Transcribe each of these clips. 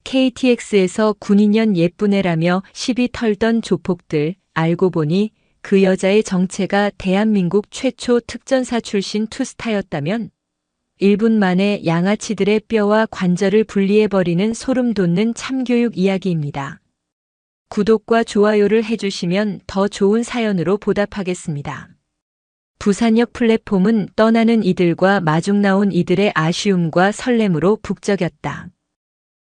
KTX에서 군인년 예쁘네라며 시비 털던 조폭들, 알고 보니 그 여자의 정체가 대한민국 최초 특전사 출신 투스타였다면 1분 만에 양아치들의 뼈와 관절을 분리해버리는 소름 돋는 참교육 이야기입니다. 구독과 좋아요를 해주시면 더 좋은 사연으로 보답하겠습니다. 부산역 플랫폼은 떠나는 이들과 마중 나온 이들의 아쉬움과 설렘으로 북적였다.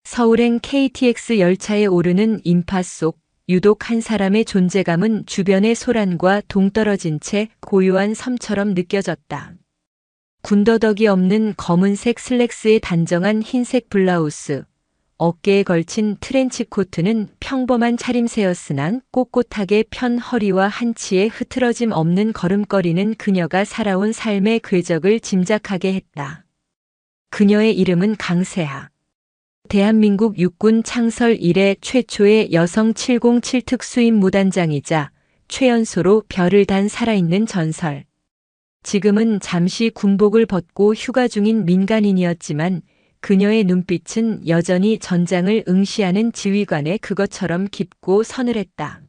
서울행 KTX 열차에 오르는 인파 속 유독 한 사람의 존재감은 주변의 소란과 동떨어진 채 고요한 섬처럼 느껴졌다. 군더더기 없는 검은색 슬랙스에 단정한 흰색 블라우스, 어깨에 걸친 트렌치 코트는 평범한 차림새였으나 꼿꼿하게 편 허리와 한치의 흐트러짐 없는 걸음걸이는 그녀가 살아온 삶의 궤적을 짐작하게 했다. 그녀의 이름은 강세하. 대한민국 육군 창설 이래 최초의 여성 707 특수임 무단장이자 최연소로 별을 단 살아있는 전설. 지금은 잠시 군복을 벗고 휴가 중인 민간인이었지만 그녀의 눈빛은 여전히 전장을 응시하는 지휘관의 그것처럼 깊고 서늘했다.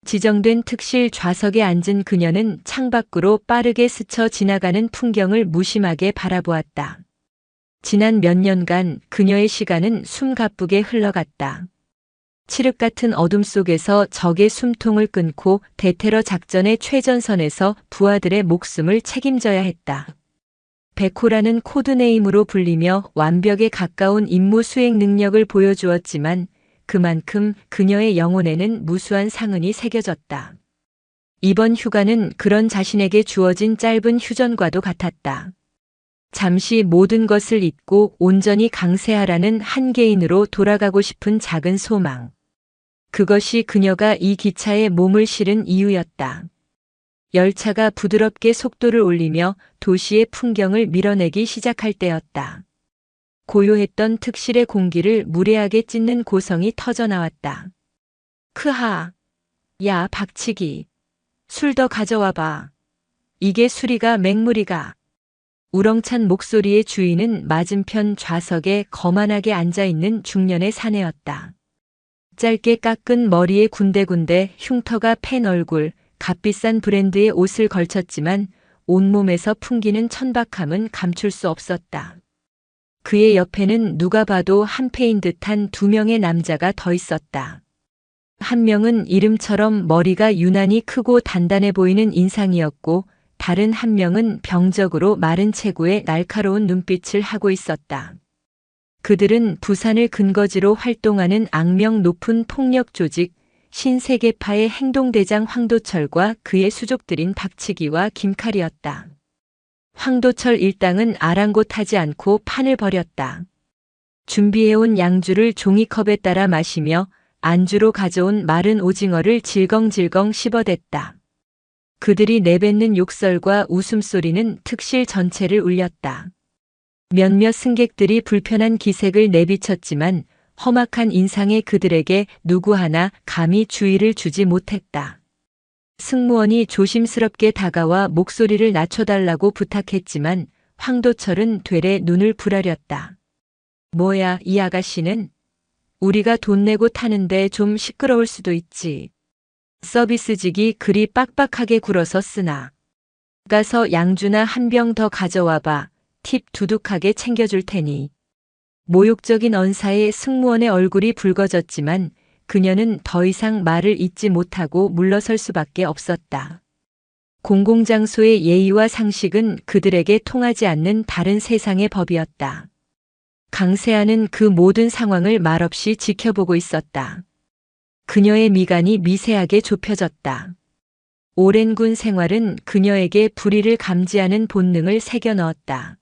지정된 특실 좌석에 앉은 그녀는 창밖으로 빠르게 스쳐 지나가는 풍경을 무심하게 바라보았다. 지난 몇 년간 그녀의 시간은 숨가쁘게 흘러갔다. 칠흑 같은 어둠 속에서 적의 숨통을 끊고 대테러 작전의 최전선에서 부하들의 목숨을 책임져야 했다. 백호라는 코드네임으로 불리며 완벽에 가까운 임무 수행 능력을 보여주었지만 그만큼 그녀의 영혼에는 무수한 상흔이 새겨졌다. 이번 휴가는 그런 자신에게 주어진 짧은 휴전과도 같았다. 잠시 모든 것을 잊고 온전히 강세하라는 한 개인으로 돌아가고 싶은 작은 소망. 그것이 그녀가 이 기차에 몸을 실은 이유였다. 열차가 부드럽게 속도를 올리며 도시의 풍경을 밀어내기 시작할 때였다. 고요했던 특실의 공기를 무례하게 찢는 고성이 터져나왔다. 크하. 야, 박치기. 술 더 가져와봐. 이게 술이가 맹물이가. 우렁찬 목소리의 주인은 맞은편 좌석에 거만하게 앉아있는 중년의 사내였다. 짧게 깎은 머리에 군데군데 흉터가 팬 얼굴, 값비싼 브랜드의 옷을 걸쳤지만 온몸에서 풍기는 천박함은 감출 수 없었다. 그의 옆에는 누가 봐도 한패인 듯한 두 명의 남자가 더 있었다. 한 명은 이름처럼 머리가 유난히 크고 단단해 보이는 인상이었고 다른 한 명은 병적으로 마른 체구에 날카로운 눈빛을 하고 있었다. 그들은 부산을 근거지로 활동하는 악명 높은 폭력 조직 신세계파의 행동대장 황도철과 그의 수족들인 박치기와 김칼이었다. 황도철 일당은 아랑곳하지 않고 판을 벌였다. 준비해온 양주를 종이컵에 따라 마시며 안주로 가져온 마른 오징어를 질겅질겅 씹어댔다. 그들이 내뱉는 욕설과 웃음소리는 특실 전체를 울렸다. 몇몇 승객들이 불편한 기색을 내비쳤지만 험악한 인상의 그들에게 누구 하나 감히 주의를 주지 못했다. 승무원이 조심스럽게 다가와 목소리를 낮춰달라고 부탁했지만 황도철은 되레 눈을 부라렸다. 뭐야, 이 아가씨는? 우리가 돈 내고 타는데 좀 시끄러울 수도 있지. 서비스직이 그리 빡빡하게 굴어서 쓰나. 가서 양주나 한 병 더 가져와봐. 팁 두둑하게 챙겨줄 테니. 모욕적인 언사에 승무원의 얼굴이 붉어졌지만 그녀는 더 이상 말을 잇지 못하고 물러설 수밖에 없었다. 공공장소의 예의와 상식은 그들에게 통하지 않는 다른 세상의 법이었다. 강세아는 그 모든 상황을 말없이 지켜보고 있었다. 그녀의 미간이 미세하게 좁혀졌다. 오랜 군 생활은 그녀에게 불의를 감지하는 본능을 새겨 넣었다.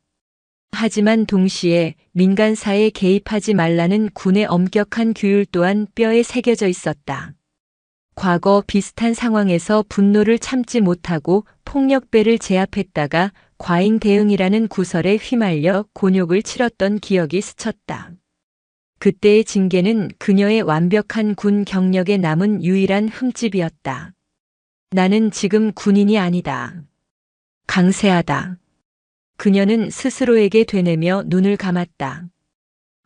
하지만 동시에 민간사에 개입하지 말라는 군의 엄격한 규율 또한 뼈에 새겨져 있었다. 과거 비슷한 상황에서 분노를 참지 못하고 폭력배를 제압했다가 과잉 대응이라는 구설에 휘말려 곤욕을 치렀던 기억이 스쳤다. 그때의 징계는 그녀의 완벽한 군 경력에 남은 유일한 흠집이었다. 나는 지금 군인이 아니다. 강세하다. 그녀는 스스로에게 되뇌며 눈을 감았다.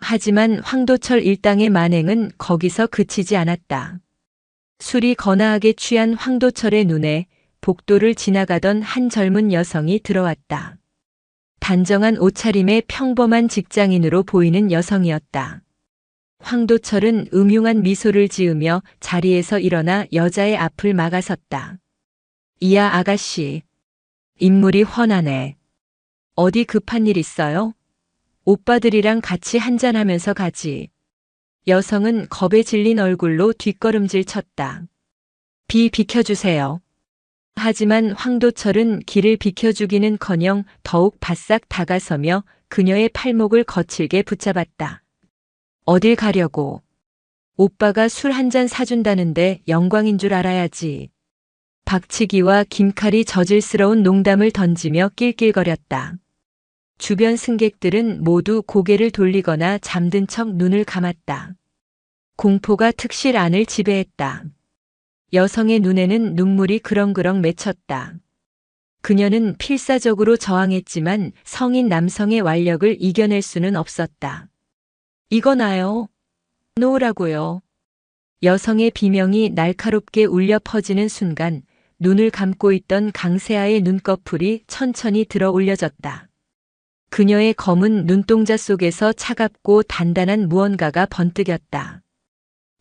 하지만 황도철 일당의 만행은 거기서 그치지 않았다. 술이 거나하게 취한 황도철의 눈에 복도를 지나가던 한 젊은 여성이 들어왔다. 단정한 옷차림의 평범한 직장인으로 보이는 여성이었다. 황도철은 음흉한 미소를 지으며 자리에서 일어나 여자의 앞을 막아섰다. 이야 아가씨. 인물이 훤하네. 어디 급한 일 있어요? 오빠들이랑 같이 한잔하면서 가지. 여성은 겁에 질린 얼굴로 뒷걸음질 쳤다. 비켜주세요. 하지만 황도철은 길을 비켜주기는커녕 더욱 바싹 다가서며 그녀의 팔목을 거칠게 붙잡았다. 어딜 가려고? 오빠가 술 한 잔 사준다는데 영광인 줄 알아야지. 박치기와 김칼이 저질스러운 농담을 던지며 낄낄거렸다. 주변 승객들은 모두 고개를 돌리거나 잠든 척 눈을 감았다. 공포가 특실 안을 지배했다. 여성의 눈에는 눈물이 그렁그렁 맺혔다. 그녀는 필사적으로 저항했지만 성인 남성의 완력을 이겨낼 수는 없었다. 이거 나요. 놓으라고요. 여성의 비명이 날카롭게 울려 퍼지는 순간 눈을 감고 있던 강세아의 눈꺼풀이 천천히 들어 올려졌다. 그녀의 검은 눈동자 속에서 차갑고 단단한 무언가가 번뜩였다.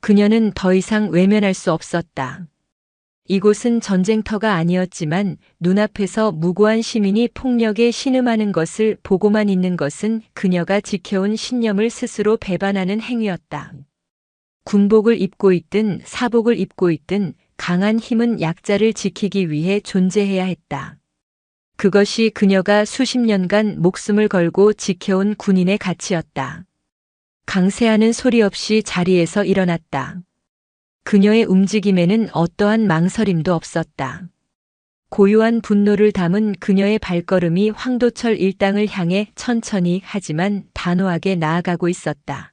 그녀는 더 이상 외면할 수 없었다. 이곳은 전쟁터가 아니었지만 눈앞에서 무고한 시민이 폭력에 신음하는 것을 보고만 있는 것은 그녀가 지켜온 신념을 스스로 배반하는 행위였다. 군복을 입고 있든 사복을 입고 있든 강한 힘은 약자를 지키기 위해 존재해야 했다. 그것이 그녀가 수십 년간 목숨을 걸고 지켜온 군인의 가치였다. 강세아는 소리 없이 자리에서 일어났다. 그녀의 움직임에는 어떠한 망설임도 없었다. 고요한 분노를 담은 그녀의 발걸음이 황도철 일당을 향해 천천히 하지만 단호하게 나아가고 있었다.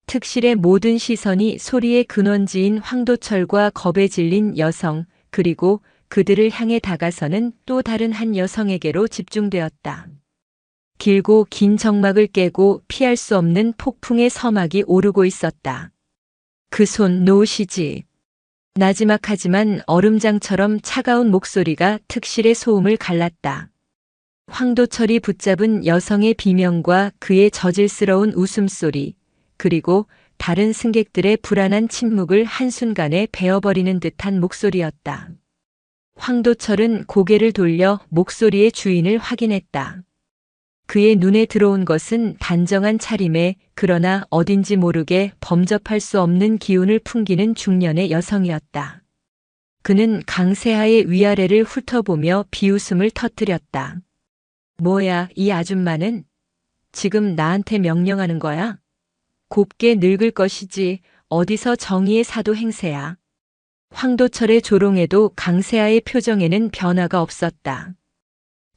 특실의 모든 시선이 소리의 근원지인 황도철과 겁에 질린 여성, 그리고 그들을 향해 다가서는 또 다른 한 여성에게로 집중되었다. 길고 긴 정막을 깨고 피할 수 없는 폭풍의 서막이 오르고 있었다. 그 손 놓으시지. 나지막하지만 얼음장처럼 차가운 목소리가 특실의 소음을 갈랐다. 황도철이 붙잡은 여성의 비명과 그의 저질스러운 웃음소리, 그리고 다른 승객들의 불안한 침묵을 한순간에 베어버리는 듯한 목소리였다. 황도철은 고개를 돌려 목소리의 주인을 확인했다. 그의 눈에 들어온 것은 단정한 차림에 그러나 어딘지 모르게 범접할 수 없는 기운을 풍기는 중년의 여성이었다. 그는 강세하의 위아래를 훑어보며 비웃음을 터뜨렸다. 뭐야, 이 아줌마는? 지금 나한테 명령하는 거야? 곱게 늙을 것이지 어디서 정의의 사도 행세야. 황도철의 조롱에도 강세하의 표정에는 변화가 없었다.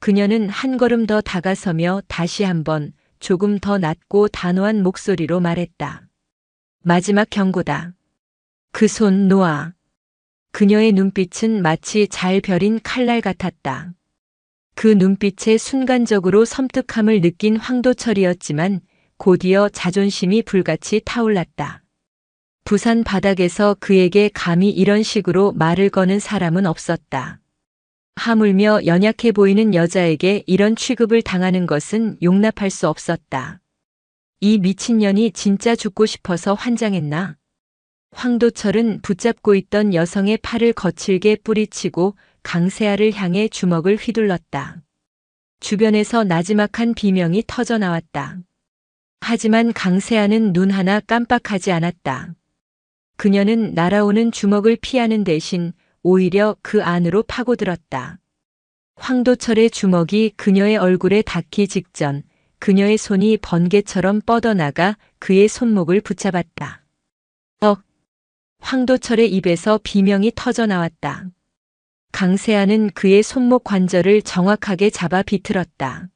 그녀는 한 걸음 더 다가서며 다시 한번 조금 더 낮고 단호한 목소리로 말했다. 마지막 경고다. 그 손 놓아. 그녀의 눈빛은 마치 잘 벼린 칼날 같았다. 그 눈빛에 순간적으로 섬뜩함을 느낀 황도철이었지만 곧이어 자존심이 불같이 타올랐다. 부산 바닥에서 그에게 감히 이런 식으로 말을 거는 사람은 없었다. 하물며 연약해 보이는 여자에게 이런 취급을 당하는 것은 용납할 수 없었다. 이 미친년이 진짜 죽고 싶어서 환장했나? 황도철은 붙잡고 있던 여성의 팔을 거칠게 뿌리치고 강세아를 향해 주먹을 휘둘렀다. 주변에서 나지막한 비명이 터져 나왔다. 하지만 강세아는 눈 하나 깜빡하지 않았다. 그녀는 날아오는 주먹을 피하는 대신 오히려 그 안으로 파고들었다. 황도철의 주먹이 그녀의 얼굴에 닿기 직전 그녀의 손이 번개처럼 뻗어나가 그의 손목을 붙잡았다. 황도철의 입에서 비명이 터져 나왔다. 강세아는 그의 손목 관절을 정확하게 잡아 비틀었다.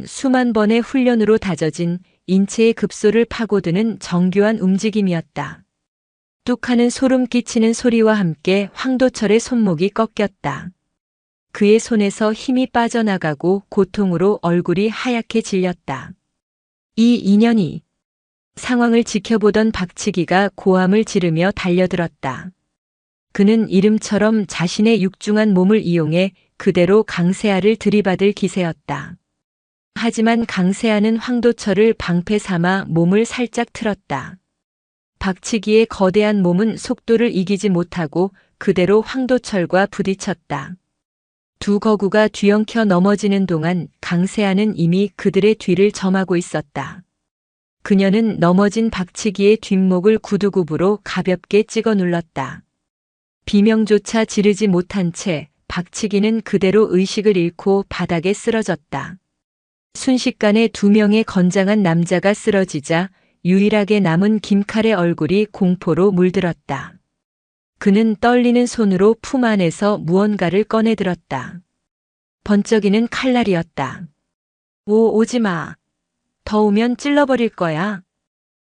수만 번의 훈련으로 다져진 인체의 급소를 파고드는 정교한 움직임이었다. 뚝 하는 소름 끼치는 소리와 함께 황도철의 손목이 꺾였다. 그의 손에서 힘이 빠져나가고 고통으로 얼굴이 하얗게 질렸다. 이 인연이 상황을 지켜보던 박치기가 고함을 지르며 달려들었다. 그는 이름처럼 자신의 육중한 몸을 이용해 그대로 강세아를 들이받을 기세였다. 하지만 강세아는 황도철을 방패 삼아 몸을 살짝 틀었다. 박치기의 거대한 몸은 속도를 이기지 못하고 그대로 황도철과 부딪혔다. 두 거구가 뒤엉켜 넘어지는 동안 강세아는 이미 그들의 뒤를 점하고 있었다. 그녀는 넘어진 박치기의 뒷목을 구두굽으로 가볍게 찍어 눌렀다. 비명조차 지르지 못한 채 박치기는 그대로 의식을 잃고 바닥에 쓰러졌다. 순식간에 두 명의 건장한 남자가 쓰러지자 유일하게 남은 김칼의 얼굴이 공포로 물들었다. 그는 떨리는 손으로 품 안에서 무언가를 꺼내들었다. 번쩍이는 칼날이었다. 오지 마. 더 오면 찔러버릴 거야.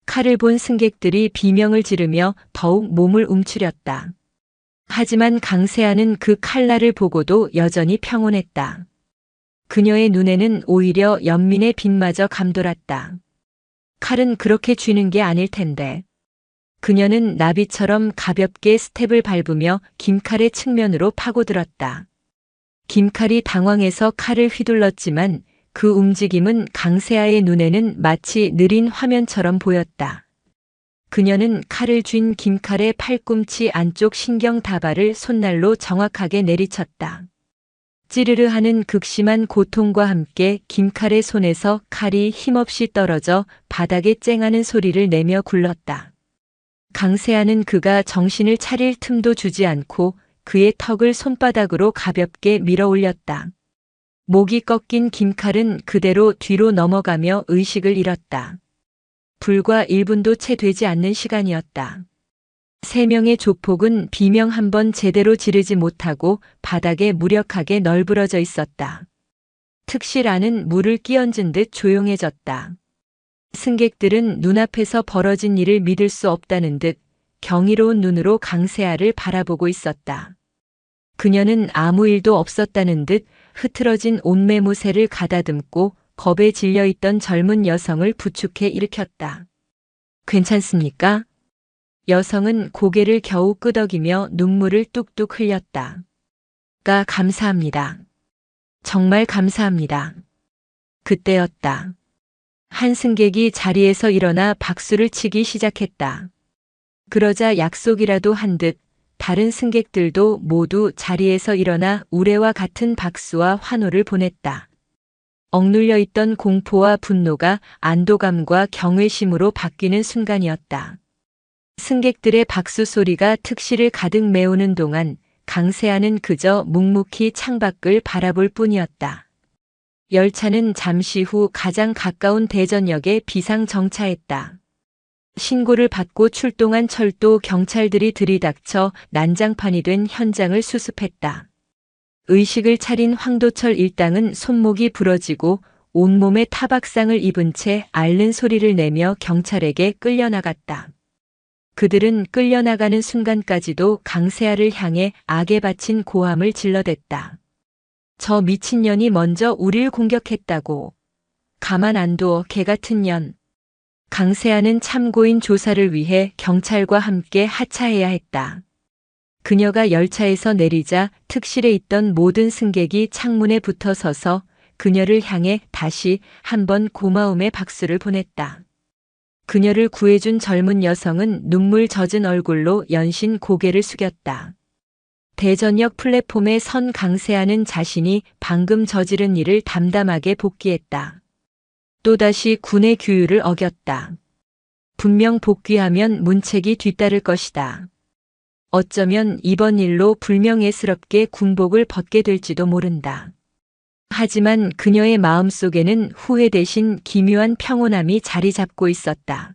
칼을 본 승객들이 비명을 지르며 더욱 몸을 움츠렸다. 하지만 강세아는 그 칼날을 보고도 여전히 평온했다. 그녀의 눈에는 오히려 연민의 빛마저 감돌았다. 칼은 그렇게 쥐는 게 아닐 텐데. 그녀는 나비처럼 가볍게 스텝을 밟으며 김칼의 측면으로 파고들었다. 김칼이 당황해서 칼을 휘둘렀지만 그 움직임은 강세아의 눈에는 마치 느린 화면처럼 보였다. 그녀는 칼을 쥔 김칼의 팔꿈치 안쪽 신경 다발을 손날로 정확하게 내리쳤다. 찌르르 하는 극심한 고통과 함께 김칼의 손에서 칼이 힘없이 떨어져 바닥에 쨍하는 소리를 내며 굴렀다. 강세아는 그가 정신을 차릴 틈도 주지 않고 그의 턱을 손바닥으로 가볍게 밀어 올렸다. 목이 꺾인 김칼은 그대로 뒤로 넘어가며 의식을 잃었다. 불과 1분도 채 되지 않는 시간이었다. 세 명의 조폭은 비명 한 번 제대로 지르지 못하고 바닥에 무력하게 널브러져 있었다. 특실 안은 물을 끼얹은 듯 조용해졌다. 승객들은 눈앞에서 벌어진 일을 믿을 수 없다는 듯 경이로운 눈으로 강세아를 바라보고 있었다. 그녀는 아무 일도 없었다는 듯 흐트러진 옷매무새를 가다듬고 겁에 질려있던 젊은 여성을 부축해 일으켰다. 괜찮습니까? 여성은 고개를 겨우 끄덕이며 눈물을 뚝뚝 흘렸다. 감사합니다. 정말 감사합니다. 그때였다. 한 승객이 자리에서 일어나 박수를 치기 시작했다. 그러자 약속이라도 한 듯 다른 승객들도 모두 자리에서 일어나 우레와 같은 박수와 환호를 보냈다. 억눌려 있던 공포와 분노가 안도감과 경외심으로 바뀌는 순간이었다. 승객들의 박수 소리가 특실을 가득 메우는 동안 강세아는 그저 묵묵히 창밖을 바라볼 뿐이었다. 열차는 잠시 후 가장 가까운 대전역에 비상 정차했다. 신고를 받고 출동한 철도 경찰들이 들이닥쳐 난장판이 된 현장을 수습했다. 의식을 차린 황도철 일당은 손목이 부러지고 온몸에 타박상을 입은 채 앓는 소리를 내며 경찰에게 끌려나갔다. 그들은 끌려나가는 순간까지도 강세아를 향해 악에 바친 고함을 질러댔다. 저 미친년이 먼저 우릴 공격했다고. 가만 안 둬, 개 같은 년. 강세아는 참고인 조사를 위해 경찰과 함께 하차해야 했다. 그녀가 열차에서 내리자 특실에 있던 모든 승객이 창문에 붙어 서서 그녀를 향해 다시 한번 고마움의 박수를 보냈다. 그녀를 구해준 젊은 여성은 눈물 젖은 얼굴로 연신 고개를 숙였다. 대전역 플랫폼에 선 강세아는 자신이 방금 저지른 일을 담담하게 복귀했다. 또다시 군의 규율을 어겼다. 분명 복귀하면 문책이 뒤따를 것이다. 어쩌면 이번 일로 불명예스럽게 군복을 벗게 될지도 모른다. 하지만 그녀의 마음속에는 후회 대신 기묘한 평온함이 자리 잡고 있었다.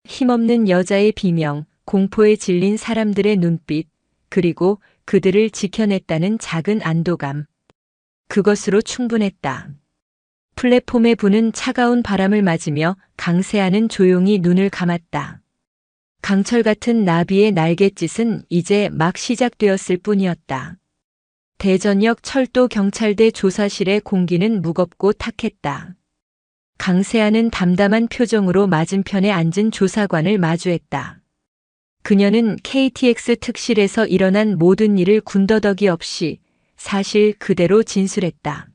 힘없는 여자의 비명, 공포에 질린 사람들의 눈빛, 그리고 그들을 지켜냈다는 작은 안도감. 그것으로 충분했다. 플랫폼에 부는 차가운 바람을 맞으며 강세아는 조용히 눈을 감았다. 강철 같은 나비의 날갯짓은 이제 막 시작되었을 뿐이었다. 대전역 철도 경찰대 조사실의 공기는 무겁고 탁했다. 강세아는 담담한 표정으로 맞은편에 앉은 조사관을 마주했다. 그녀는 KTX 특실에서 일어난 모든 일을 군더더기 없이 사실 그대로 진술했다.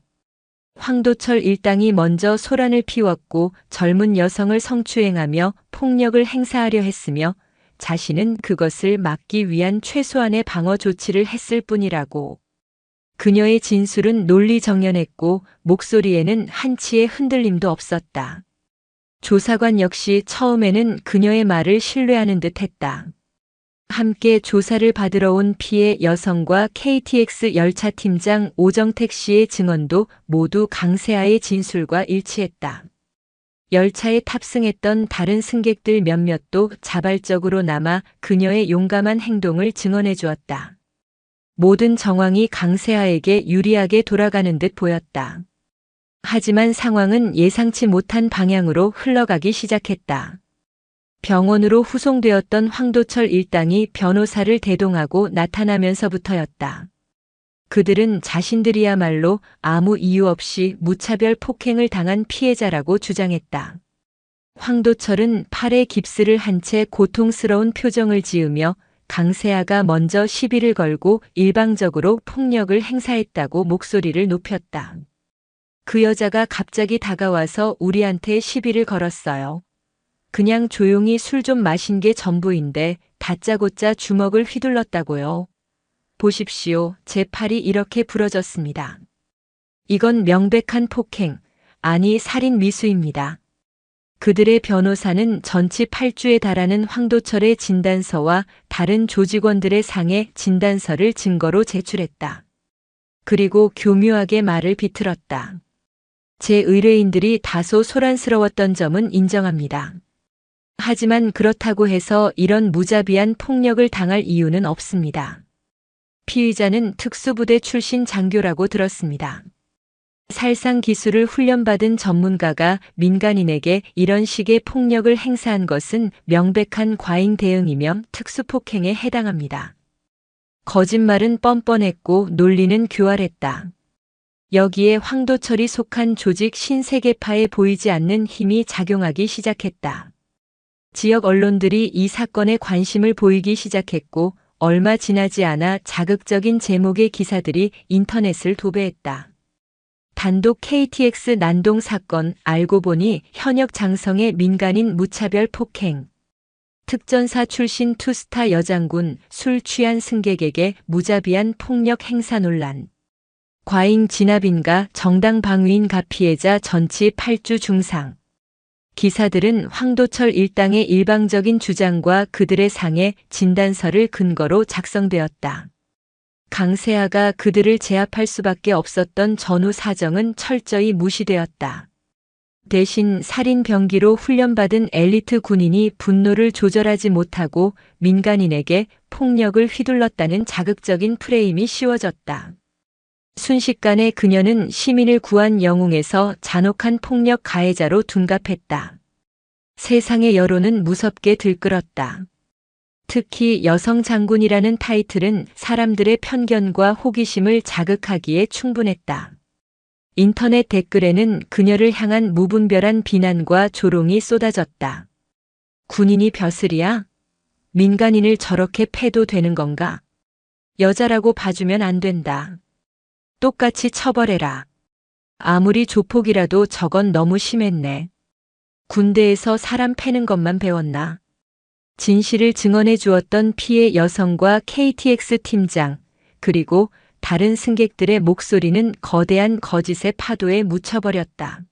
황도철 일당이 먼저 소란을 피웠고 젊은 여성을 성추행하며 폭력을 행사하려 했으며 자신은 그것을 막기 위한 최소한의 방어 조치를 했을 뿐이라고. 그녀의 진술은 논리정연했고 목소리에는 한치의 흔들림도 없었다. 조사관 역시 처음에는 그녀의 말을 신뢰하는 듯 했다. 함께 조사를 받으러 온 피해 여성과 KTX 열차 팀장 오정택 씨의 증언도 모두 강세아의 진술과 일치했다. 열차에 탑승했던 다른 승객들 몇몇도 자발적으로 남아 그녀의 용감한 행동을 증언해 주었다. 모든 정황이 강세아에게 유리하게 돌아가는 듯 보였다. 하지만 상황은 예상치 못한 방향으로 흘러가기 시작했다. 병원으로 후송되었던 황도철 일당이 변호사를 대동하고 나타나면서부터였다. 그들은 자신들이야말로 아무 이유 없이 무차별 폭행을 당한 피해자라고 주장했다. 황도철은 팔에 깁스를 한 채 고통스러운 표정을 지으며 강세아가 먼저 시비를 걸고 일방적으로 폭력을 행사했다고 목소리를 높였다. 그 여자가 갑자기 다가와서 우리한테 시비를 걸었어요. 그냥 조용히 술 좀 마신 게 전부인데 다짜고짜 주먹을 휘둘렀다고요. 보십시오. 제 팔이 이렇게 부러졌습니다. 이건 명백한 폭행, 아니 살인 미수입니다. 그들의 변호사는 전치 8주에 달하는 황도철의 진단서와 다른 조직원들의 상해 진단서를 증거로 제출했다. 그리고 교묘하게 말을 비틀었다. 제 의뢰인들이 다소 소란스러웠던 점은 인정합니다. 하지만 그렇다고 해서 이런 무자비한 폭력을 당할 이유는 없습니다. 피의자는 특수부대 출신 장교라고 들었습니다. 살상 기술을 훈련받은 전문가가 민간인에게 이런 식의 폭력을 행사한 것은 명백한 과잉 대응이며 특수폭행에 해당합니다. 거짓말은 뻔뻔했고 논리는 교활했다. 여기에 황도철이 속한 조직 신세계파에 보이지 않는 힘이 작용하기 시작했다. 지역 언론들이 이 사건에 관심을 보이기 시작했고 얼마 지나지 않아 자극적인 제목의 기사들이 인터넷을 도배했다. 단독 KTX 난동 사건 알고 보니 현역 장성의 민간인 무차별 폭행. 특전사 출신 투스타 여장군 술 취한 승객에게 무자비한 폭력 행사 논란. 과잉 진압인가 정당 방위인가 피해자 전치 8주 중상. 기사들은 황도철 일당의 일방적인 주장과 그들의 상해 진단서를 근거로 작성되었다. 강세아가 그들을 제압할 수밖에 없었던 전후 사정은 철저히 무시되었다. 대신 살인 병기로 훈련받은 엘리트 군인이 분노를 조절하지 못하고 민간인에게 폭력을 휘둘렀다는 자극적인 프레임이 씌워졌다. 순식간에 그녀는 시민을 구한 영웅에서 잔혹한 폭력 가해자로 둔갑했다. 세상의 여론은 무섭게 들끓었다. 특히 여성 장군이라는 타이틀은 사람들의 편견과 호기심을 자극하기에 충분했다. 인터넷 댓글에는 그녀를 향한 무분별한 비난과 조롱이 쏟아졌다. 군인이 벼슬이야? 민간인을 저렇게 패도 되는 건가? 여자라고 봐주면 안 된다. 똑같이 처벌해라. 아무리 조폭이라도 저건 너무 심했네. 군대에서 사람 패는 것만 배웠나? 진실을 증언해 주었던 피해 여성과 KTX 팀장, 그리고 다른 승객들의 목소리는 거대한 거짓의 파도에 묻혀버렸다.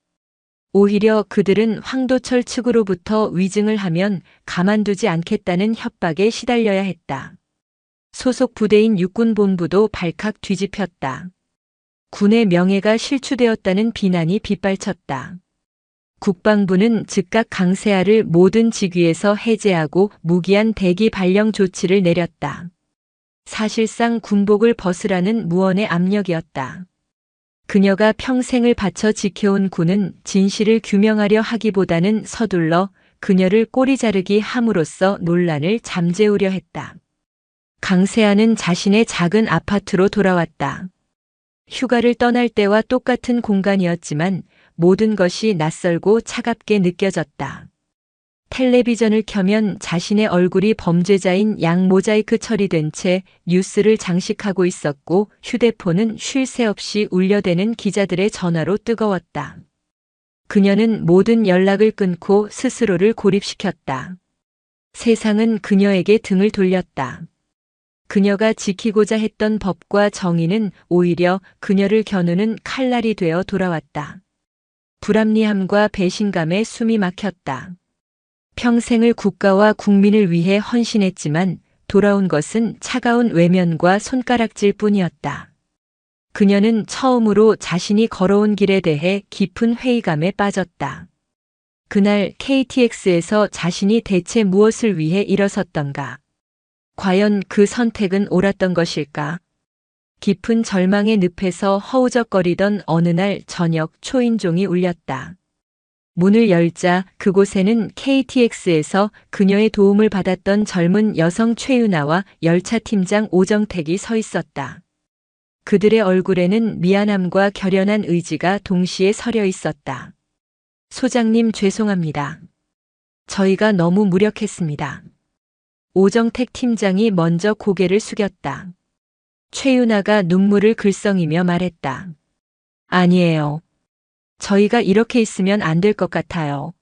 오히려 그들은 황도철 측으로부터 위증을 하면 가만두지 않겠다는 협박에 시달려야 했다. 소속 부대인 육군본부도 발칵 뒤집혔다. 군의 명예가 실추되었다는 비난이 빗발쳤다. 국방부는 즉각 강세아를 모든 직위에서 해제하고 무기한 대기 발령 조치를 내렸다. 사실상 군복을 벗으라는 무언의 압력이었다. 그녀가 평생을 바쳐 지켜온 군은 진실을 규명하려 하기보다는 서둘러 그녀를 꼬리 자르기 함으로써 논란을 잠재우려 했다. 강세아는 자신의 작은 아파트로 돌아왔다. 휴가를 떠날 때와 똑같은 공간이었지만 모든 것이 낯설고 차갑게 느껴졌다. 텔레비전을 켜면 자신의 얼굴이 범죄자인 양 모자이크 처리된 채 뉴스를 장식하고 있었고 휴대폰은 쉴 새 없이 울려대는 기자들의 전화로 뜨거웠다. 그녀는 모든 연락을 끊고 스스로를 고립시켰다. 세상은 그녀에게 등을 돌렸다. 그녀가 지키고자 했던 법과 정의는 오히려 그녀를 겨누는 칼날이 되어 돌아왔다. 불합리함과 배신감에 숨이 막혔다. 평생을 국가와 국민을 위해 헌신했지만 돌아온 것은 차가운 외면과 손가락질 뿐이었다. 그녀는 처음으로 자신이 걸어온 길에 대해 깊은 회의감에 빠졌다. 그날 KTX에서 자신이 대체 무엇을 위해 일어섰던가? 과연 그 선택은 옳았던 것일까? 깊은 절망의 늪에서 허우적거리던 어느 날 저녁 초인종이 울렸다. 문을 열자 그곳에는 KTX에서 그녀의 도움을 받았던 젊은 여성 최유나와 열차 팀장 오정택이 서 있었다. 그들의 얼굴에는 미안함과 결연한 의지가 동시에 서려 있었다. 소장님 죄송합니다. 저희가 너무 무력했습니다. 오정택 팀장이 먼저 고개를 숙였다. 최유나가 눈물을 글썽이며 말했다. 아니에요. 저희가 이렇게 있으면 안 될 것 같아요.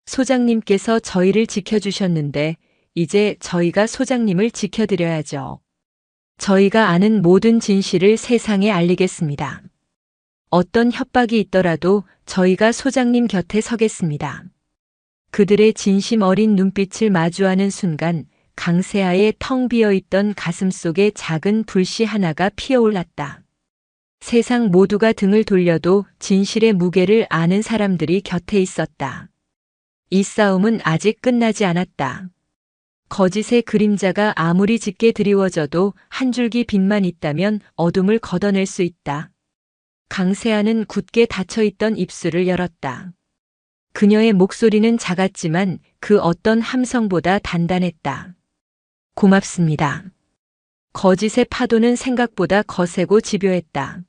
소장님께서 저희를 지켜주셨는데 이제 저희가 소장님을 지켜드려야죠. 저희가 아는 모든 진실을 세상에 알리겠습니다. 어떤 협박이 있더라도 저희가 소장님 곁에 서겠습니다. 그들의 진심 어린 눈빛을 마주하는 순간 강세아의 텅 비어있던 가슴 속에 작은 불씨 하나가 피어올랐다. 세상 모두가 등을 돌려도 진실의 무게를 아는 사람들이 곁에 있었다. 이 싸움은 아직 끝나지 않았다. 거짓의 그림자가 아무리 짙게 드리워져도 한 줄기 빛만 있다면 어둠을 걷어낼 수 있다. 강세아는 굳게 닫혀있던 입술을 열었다. 그녀의 목소리는 작았지만 그 어떤 함성보다 단단했다. 고맙습니다. 거짓의 파도는 생각보다 거세고 집요했다.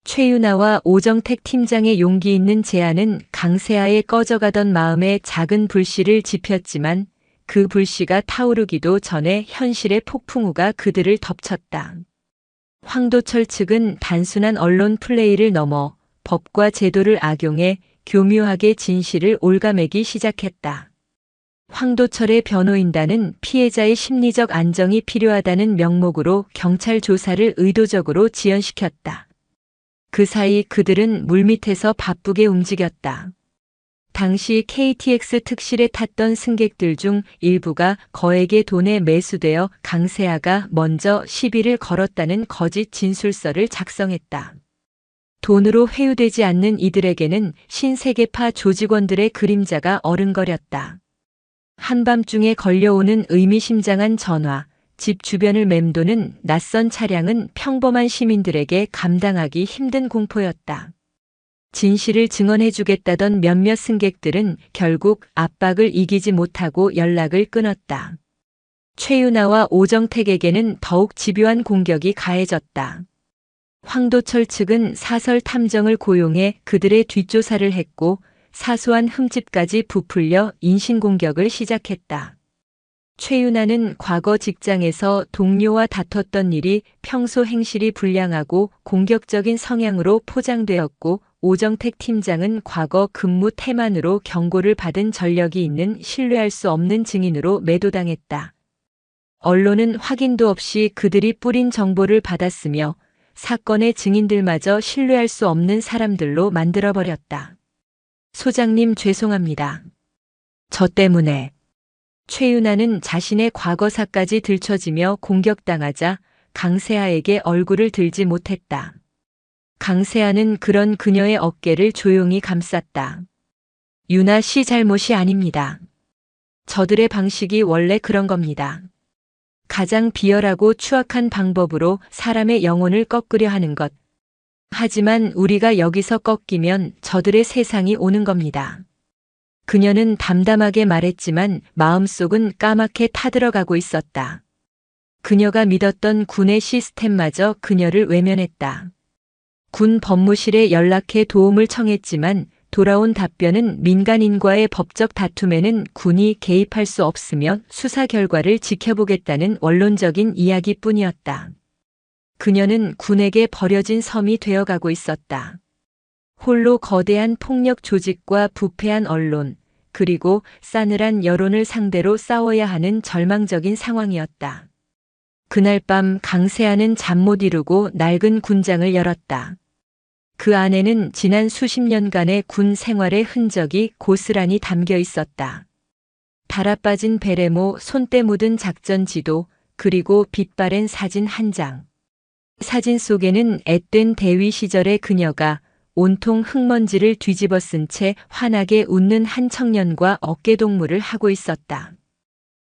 최유나와 오정택 팀장의 용기 있는 제안은 강세아의 꺼져가던 마음에 작은 불씨를 지폈지만 그 불씨가 타오르기도 전에 현실의 폭풍우가 그들을 덮쳤다. 황도철 측은 단순한 언론 플레이를 넘어 법과 제도를 악용해 교묘하게 진실을 옭아매기 시작했다. 황도철의 변호인단은 피해자의 심리적 안정이 필요하다는 명목으로 경찰 조사를 의도적으로 지연시켰다. 그 사이 그들은 물밑에서 바쁘게 움직였다. 당시 KTX 특실에 탔던 승객들 중 일부가 거액의 돈에 매수되어 강세아가 먼저 시비를 걸었다는 거짓 진술서를 작성했다. 돈으로 회유되지 않는 이들에게는 신세계파 조직원들의 그림자가 어른거렸다. 한밤중에 걸려오는 의미심장한 전화, 집 주변을 맴도는 낯선 차량은 평범한 시민들에게 감당하기 힘든 공포였다. 진실을 증언해주겠다던 몇몇 승객들은 결국 압박을 이기지 못하고 연락을 끊었다. 최유나와 오정택에게는 더욱 집요한 공격이 가해졌다. 황도철 측은 사설 탐정을 고용해 그들의 뒷조사를 했고 사소한 흠집까지 부풀려 인신공격을 시작했다. 최유나는 과거 직장에서 동료와 다퉜던 일이 평소 행실이 불량하고 공격적인 성향으로 포장되었고 오정택 팀장은 과거 근무 태만으로 경고를 받은 전력이 있는 신뢰할 수 없는 증인으로 매도당했다. 언론은 확인도 없이 그들이 뿌린 정보를 받았으며 사건의 증인들마저 신뢰할 수 없는 사람들로 만들어버렸다. 소장님 죄송합니다. 저 때문에. 최유나는 자신의 과거사까지 들춰지며 공격당하자 강세아에게 얼굴을 들지 못했다. 강세아는 그런 그녀의 어깨를 조용히 감쌌다. 유나 씨 잘못이 아닙니다. 저들의 방식이 원래 그런 겁니다. 가장 비열하고 추악한 방법으로 사람의 영혼을 꺾으려 하는 것. 하지만 우리가 여기서 꺾이면 저들의 세상이 오는 겁니다. 그녀는 담담하게 말했지만 마음속은 까맣게 타들어가고 있었다. 그녀가 믿었던 군의 시스템마저 그녀를 외면했다. 군 법무실에 연락해 도움을 청했지만 돌아온 답변은 민간인과의 법적 다툼에는 군이 개입할 수 없으며 수사 결과를 지켜보겠다는 원론적인 이야기뿐이었다. 그녀는 군에게 버려진 섬이 되어가고 있었다. 홀로 거대한 폭력 조직과 부패한 언론, 그리고 싸늘한 여론을 상대로 싸워야 하는 절망적인 상황이었다. 그날 밤 강세아는 잠 못 이루고 낡은 군장을 열었다. 그 안에는 지난 수십 년간의 군 생활의 흔적이 고스란히 담겨 있었다. 달아빠진 베레모, 손때 묻은 작전 지도, 그리고 빛바랜 사진 한 장. 사진 속에는 앳된 대위 시절의 그녀가 온통 흙먼지를 뒤집어 쓴 채 환하게 웃는 한 청년과 어깨동무를 하고 있었다.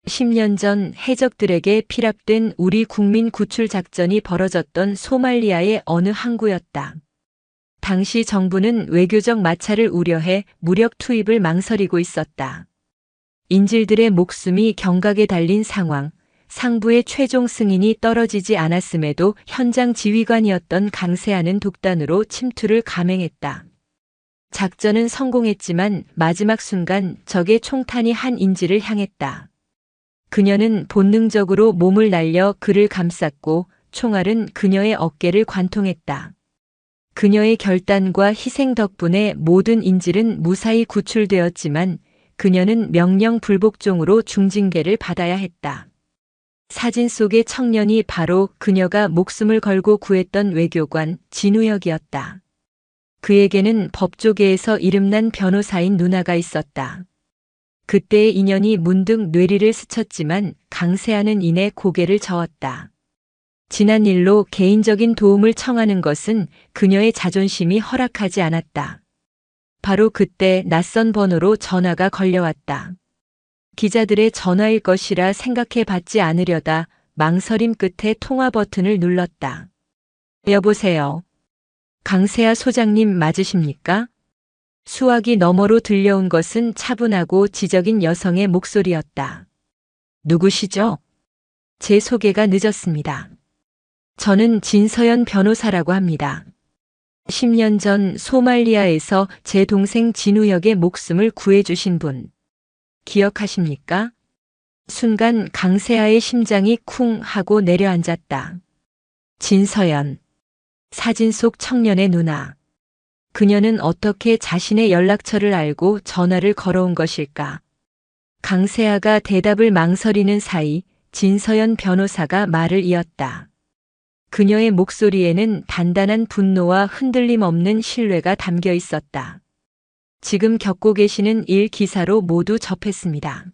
10년 전 해적들에게 피랍된 우리 국민 구출 작전이 벌어졌던 소말리아의 어느 항구였다. 당시 정부는 외교적 마찰을 우려해 무력 투입을 망설이고 있었다. 인질들의 목숨이 경각에 달린 상황, 상부의 최종 승인이 떨어지지 않았음에도 현장 지휘관이었던 강세아는 독단으로 침투를 감행했다. 작전은 성공했지만 마지막 순간 적의 총탄이 한 인질을 향했다. 그녀는 본능적으로 몸을 날려 그를 감쌌고 총알은 그녀의 어깨를 관통했다. 그녀의 결단과 희생 덕분에 모든 인질은 무사히 구출되었지만 그녀는 명령 불복종으로 중징계를 받아야 했다. 사진 속의 청년이 바로 그녀가 목숨을 걸고 구했던 외교관 진우혁이었다. 그에게는 법조계에서 이름난 변호사인 누나가 있었다. 그때의 인연이 문득 뇌리를 스쳤지만 강세아는 이내 고개를 저었다. 지난 일로 개인적인 도움을 청하는 것은 그녀의 자존심이 허락하지 않았다. 바로 그때 낯선 번호로 전화가 걸려왔다. 기자들의 전화일 것이라 생각해 받지 않으려다 망설임 끝에 통화 버튼을 눌렀다. 여보세요. 강세아 소장님 맞으십니까? 수화기 너머로 들려온 것은 차분하고 지적인 여성의 목소리였다. 누구시죠? 제 소개가 늦었습니다. 저는 진서연 변호사라고 합니다. 10년 전 소말리아에서 제 동생 진우혁의 목숨을 구해주신 분. 기억하십니까? 순간 강세아의 심장이 쿵 하고 내려앉았다. 진서연. 사진 속 청년의 누나. 그녀는 어떻게 자신의 연락처를 알고 전화를 걸어온 것일까? 강세아가 대답을 망설이는 사이 진서연 변호사가 말을 이었다. 그녀의 목소리에는 단단한 분노와 흔들림 없는 신뢰가 담겨 있었다. 지금 겪고 계시는 일 기사로 모두 접했습니다.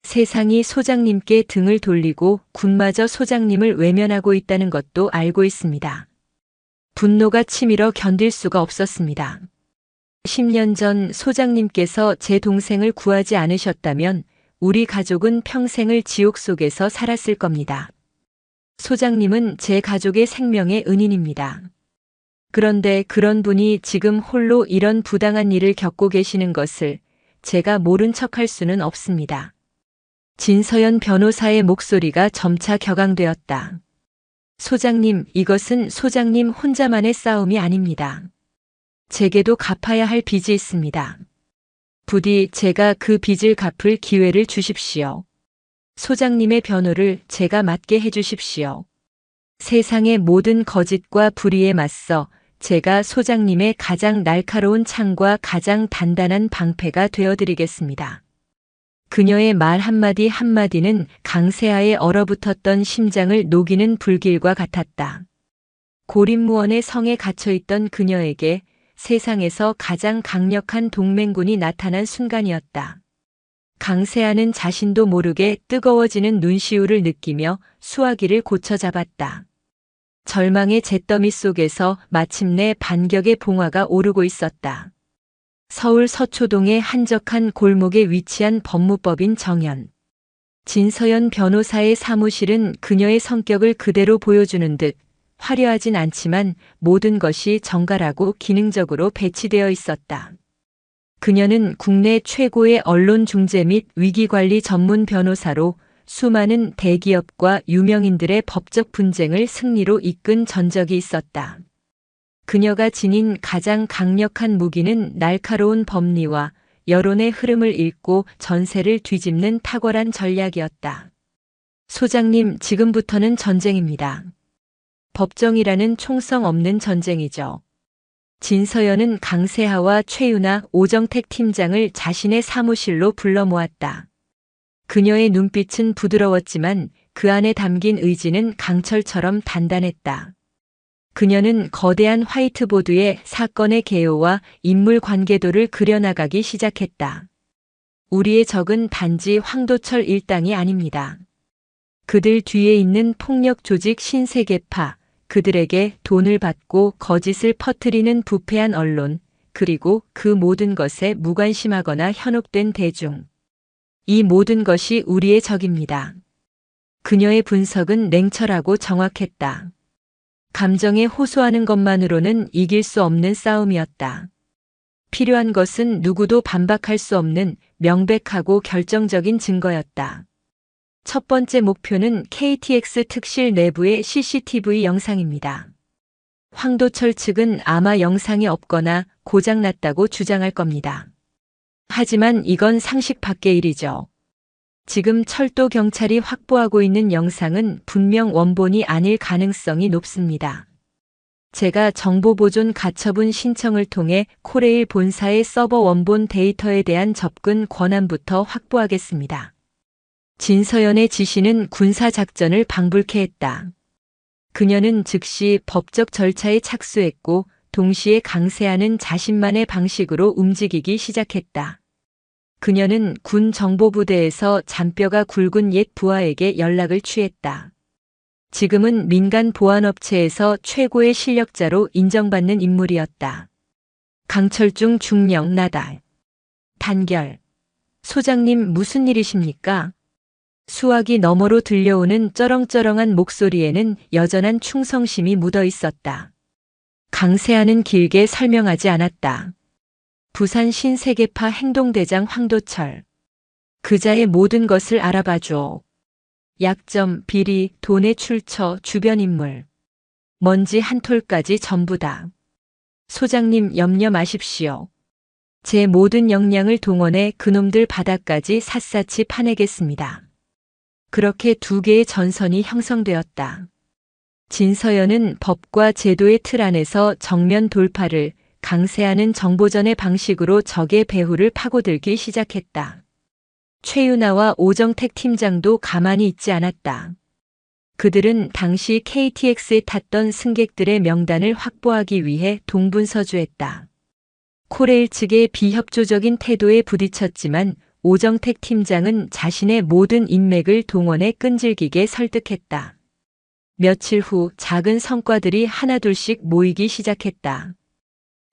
세상이 소장님께 등을 돌리고 군마저 소장님을 외면하고 있다는 것도 알고 있습니다. 분노가 치밀어 견딜 수가 없었습니다. 10년 전 소장님께서 제 동생을 구하지 않으셨다면 우리 가족은 평생을 지옥 속에서 살았을 겁니다. 소장님은 제 가족의 생명의 은인입니다. 그런데 그런 분이 지금 홀로 이런 부당한 일을 겪고 계시는 것을 제가 모른 척할 수는 없습니다. 진서연 변호사의 목소리가 점차 격앙되었다. 소장님, 이것은 소장님 혼자만의 싸움이 아닙니다. 제게도 갚아야 할 빚이 있습니다. 부디 제가 그 빚을 갚을 기회를 주십시오. 소장님의 변호를 제가 맡게 해주십시오. 세상의 모든 거짓과 불의에 맞서 제가 소장님의 가장 날카로운 창과 가장 단단한 방패가 되어드리겠습니다. 그녀의 말 한마디 한마디는 강세아의 얼어붙었던 심장을 녹이는 불길과 같았다. 고립무원의 성에 갇혀있던 그녀에게 세상에서 가장 강력한 동맹군이 나타난 순간이었다. 강세아는 자신도 모르게 뜨거워지는 눈시울을 느끼며 수화기를 고쳐 잡았다. 절망의 잿더미 속에서 마침내 반격의 봉화가 오르고 있었다. 서울 서초동의 한적한 골목에 위치한 법무법인 정연. 진서연 변호사의 사무실은 그녀의 성격을 그대로 보여주는 듯 화려하진 않지만 모든 것이 정갈하고 기능적으로 배치되어 있었다. 그녀는 국내 최고의 언론 중재 및 위기관리 전문 변호사로 수많은 대기업과 유명인들의 법적 분쟁을 승리로 이끈 전적이 있었다. 그녀가 지닌 가장 강력한 무기는 날카로운 법리와 여론의 흐름을 읽고 전세를 뒤집는 탁월한 전략이었다. 소장님, 지금부터는 전쟁입니다. 법정이라는 총성 없는 전쟁이죠. 진서연은 강세하와 최유나, 오정택 팀장을 자신의 사무실로 불러 모았다. 그녀의 눈빛은 부드러웠지만 그 안에 담긴 의지는 강철처럼 단단했다. 그녀는 거대한 화이트보드에 사건의 개요와 인물 관계도를 그려나가기 시작했다. 우리의 적은 단지 황도철 일당이 아닙니다. 그들 뒤에 있는 폭력 조직 신세계파, 그들에게 돈을 받고 거짓을 퍼뜨리는 부패한 언론, 그리고 그 모든 것에 무관심하거나 현혹된 대중. 이 모든 것이 우리의 적입니다. 그녀의 분석은 냉철하고 정확했다. 감정에 호소하는 것만으로는 이길 수 없는 싸움이었다. 필요한 것은 누구도 반박할 수 없는 명백하고 결정적인 증거였다. 첫 번째 목표는 KTX 특실 내부의 CCTV 영상입니다. 황도철 측은 아마 영상이 없거나 고장났다고 주장할 겁니다. 하지만 이건 상식 밖의 일이죠. 지금 철도 경찰이 확보하고 있는 영상은 분명 원본이 아닐 가능성이 높습니다. 제가 정보보존 가처분 신청을 통해 코레일 본사의 서버 원본 데이터에 대한 접근 권한부터 확보하겠습니다. 진서연의 지시는 군사작전을 방불케 했다. 그녀는 즉시 법적 절차에 착수했고 동시에 강세하는 자신만의 방식으로 움직이기 시작했다. 그녀는 군 정보부대에서 잔뼈가 굵은 옛 부하에게 연락을 취했다. 지금은 민간 보안업체에서 최고의 실력자로 인정받는 인물이었다. 강철중 중령 나달. 단결. 소장님, 무슨 일이십니까? 수화기 너머로 들려오는 쩌렁쩌렁한 목소리에는 여전한 충성심이 묻어 있었다. 강세하는 길게 설명하지 않았다. 부산 신세계파 행동대장 황도철. 그자의 모든 것을 알아봐줘. 약점, 비리, 돈의 출처, 주변 인물. 먼지 한 톨까지 전부 다. 소장님, 염려 마십시오. 제 모든 역량을 동원해 그놈들 바닥까지 샅샅이 파내겠습니다. 그렇게 두 개의 전선이 형성되었다. 진서연은 법과 제도의 틀 안에서 정면 돌파를, 강세하는 정보전의 방식으로 적의 배후를 파고들기 시작했다. 최유나와 오정택 팀장도 가만히 있지 않았다. 그들은 당시 KTX에 탔던 승객들의 명단을 확보하기 위해 동분서주했다. 코레일 측의 비협조적인 태도에 부딪혔지만 오정택 팀장은 자신의 모든 인맥을 동원해 끈질기게 설득했다. 며칠 후 작은 성과들이 하나둘씩 모이기 시작했다.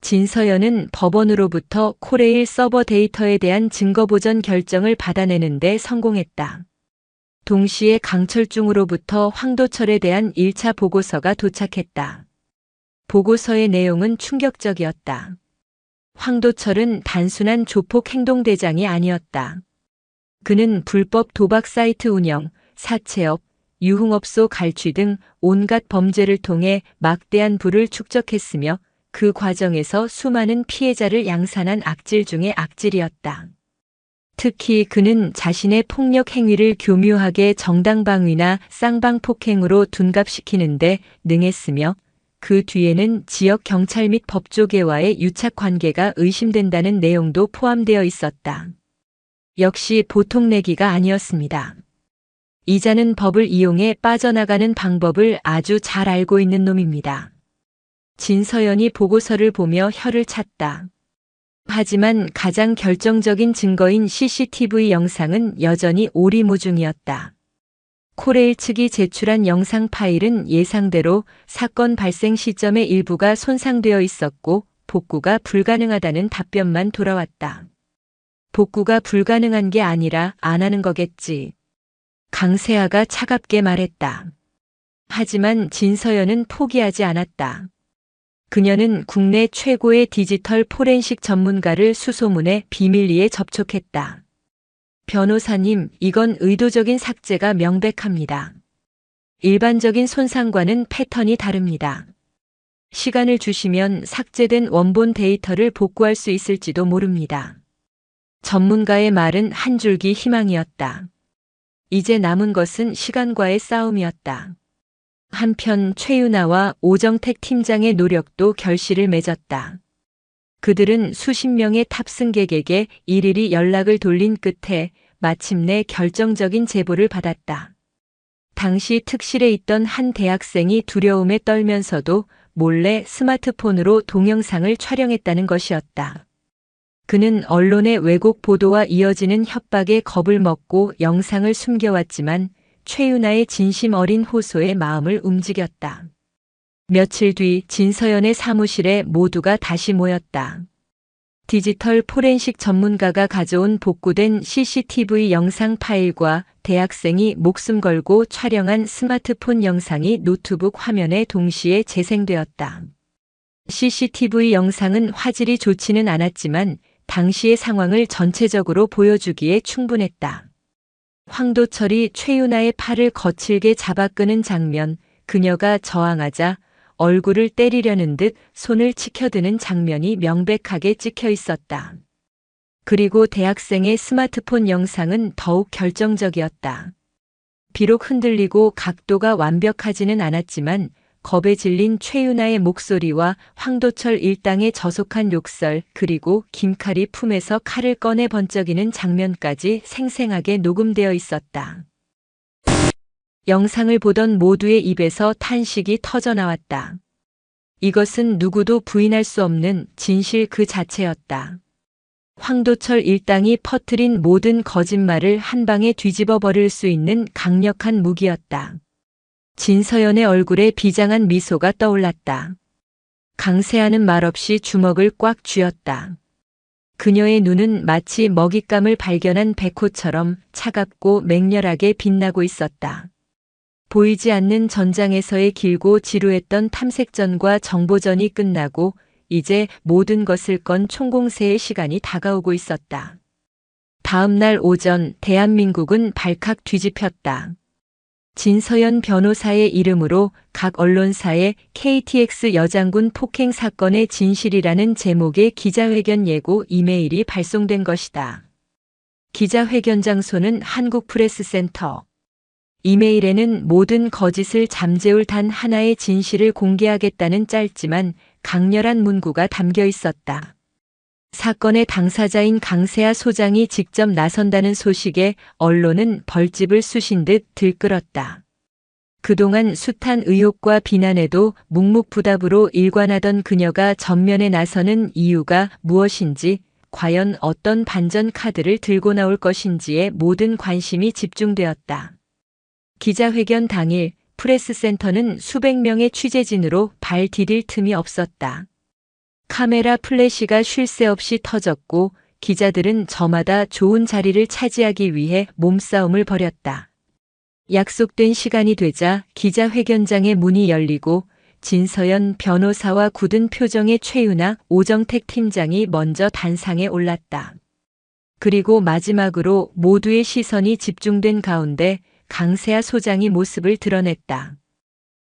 진서연은 법원으로부터 코레일 서버 데이터에 대한 증거보전 결정을 받아내는 데 성공했다. 동시에 강철중으로부터 황도철에 대한 1차 보고서가 도착했다. 보고서의 내용은 충격적이었다. 황도철은 단순한 조폭 행동대장이 아니었다. 그는 불법 도박 사이트 운영, 사채업, 유흥업소 갈취 등 온갖 범죄를 통해 막대한 부를 축적했으며 그 과정에서 수많은 피해자를 양산한 악질 중의 악질이었다. 특히 그는 자신의 폭력 행위를 교묘하게 정당방위나 쌍방폭행으로 둔갑시키는데 능했으며 그 뒤에는 지역 경찰 및 법조계와의 유착 관계가 의심된다는 내용도 포함되어 있었다. 역시 보통 내기가 아니었습니다. 이자는 법을 이용해 빠져나가는 방법을 아주 잘 알고 있는 놈입니다. 진서연이 보고서를 보며 혀를 찼다. 하지만 가장 결정적인 증거인 CCTV 영상은 여전히 오리무중이었다. 코레일 측이 제출한 영상 파일은 예상대로 사건 발생 시점의 일부가 손상되어 있었고 복구가 불가능하다는 답변만 돌아왔다. 복구가 불가능한 게 아니라 안 하는 거겠지. 강세아가 차갑게 말했다. 하지만 진서연은 포기하지 않았다. 그녀는 국내 최고의 디지털 포렌식 전문가를 수소문해 비밀리에 접촉했다. 변호사님, 이건 의도적인 삭제가 명백합니다. 일반적인 손상과는 패턴이 다릅니다. 시간을 주시면 삭제된 원본 데이터를 복구할 수 있을지도 모릅니다. 전문가의 말은 한 줄기 희망이었다. 이제 남은 것은 시간과의 싸움이었다. 한편 최윤아와 오정택 팀장의 노력도 결실을 맺었다. 그들은 수십 명의 탑승객에게 일일이 연락을 돌린 끝에 마침내 결정적인 제보를 받았다. 당시 특실에 있던 한 대학생이 두려움에 떨면서도 몰래 스마트폰으로 동영상을 촬영했다는 것이었다. 그는 언론의 왜곡 보도와 이어지는 협박에 겁을 먹고 영상을 숨겨왔지만 최윤아의 진심 어린 호소에 마음을 움직였다. 며칠 뒤 진서연의 사무실에 모두가 다시 모였다. 디지털 포렌식 전문가가 가져온 복구된 CCTV 영상 파일과 대학생이 목숨 걸고 촬영한 스마트폰 영상이 노트북 화면에 동시에 재생되었다. CCTV 영상은 화질이 좋지는 않았지만 당시의 상황을 전체적으로 보여주기에 충분했다. 황도철이 최윤아의 팔을 거칠게 잡아 끄는 장면, 그녀가 저항하자 얼굴을 때리려는 듯 손을 치켜드는 장면이 명백하게 찍혀 있었다. 그리고 대학생의 스마트폰 영상은 더욱 결정적이었다. 비록 흔들리고 각도가 완벽하지는 않았지만 겁에 질린 최윤아의 목소리와 황도철 일당의 저속한 욕설, 그리고 김칼이 품에서 칼을 꺼내 번쩍이는 장면까지 생생하게 녹음되어 있었다. 영상을 보던 모두의 입에서 탄식이 터져나왔다. 이것은 누구도 부인할 수 없는 진실 그 자체였다. 황도철 일당이 퍼뜨린 모든 거짓말을 한 방에 뒤집어 버릴 수 있는 강력한 무기였다. 진서연의 얼굴에 비장한 미소가 떠올랐다. 강세아는 말없이 주먹을 꽉 쥐었다. 그녀의 눈은 마치 먹잇감을 발견한 백호처럼 차갑고 맹렬하게 빛나고 있었다. 보이지 않는 전장에서의 길고 지루했던 탐색전과 정보전이 끝나고 이제 모든 것을 건 총공세의 시간이 다가오고 있었다. 다음 날 오전 대한민국은 발칵 뒤집혔다. 진서연 변호사의 이름으로 각 언론사에 KTX 여장군 폭행 사건의 진실이라는 제목의 기자회견 예고 이메일이 발송된 것이다. 기자회견 장소는 한국프레스센터. 이메일에는 모든 거짓을 잠재울 단 하나의 진실을 공개하겠다는 짧지만 강렬한 문구가 담겨 있었다. 사건의 당사자인 강세아 소장이 직접 나선다는 소식에 언론은 벌집을 쑤신 듯 들끓었다. 그동안 숱한 의혹과 비난에도 묵묵부답으로 일관하던 그녀가 전면에 나서는 이유가 무엇인지, 과연 어떤 반전 카드를 들고 나올 것인지에 모든 관심이 집중되었다. 기자회견 당일 프레스센터는 수백 명의 취재진으로 발 디딜 틈이 없었다. 카메라 플래시가 쉴 새 없이 터졌고 기자들은 저마다 좋은 자리를 차지하기 위해 몸싸움을 벌였다. 약속된 시간이 되자 기자회견장의 문이 열리고 진서연 변호사와 굳은 표정의 최윤아, 오정택 팀장이 먼저 단상에 올랐다. 그리고 마지막으로 모두의 시선이 집중된 가운데 강세아 소장이 모습을 드러냈다.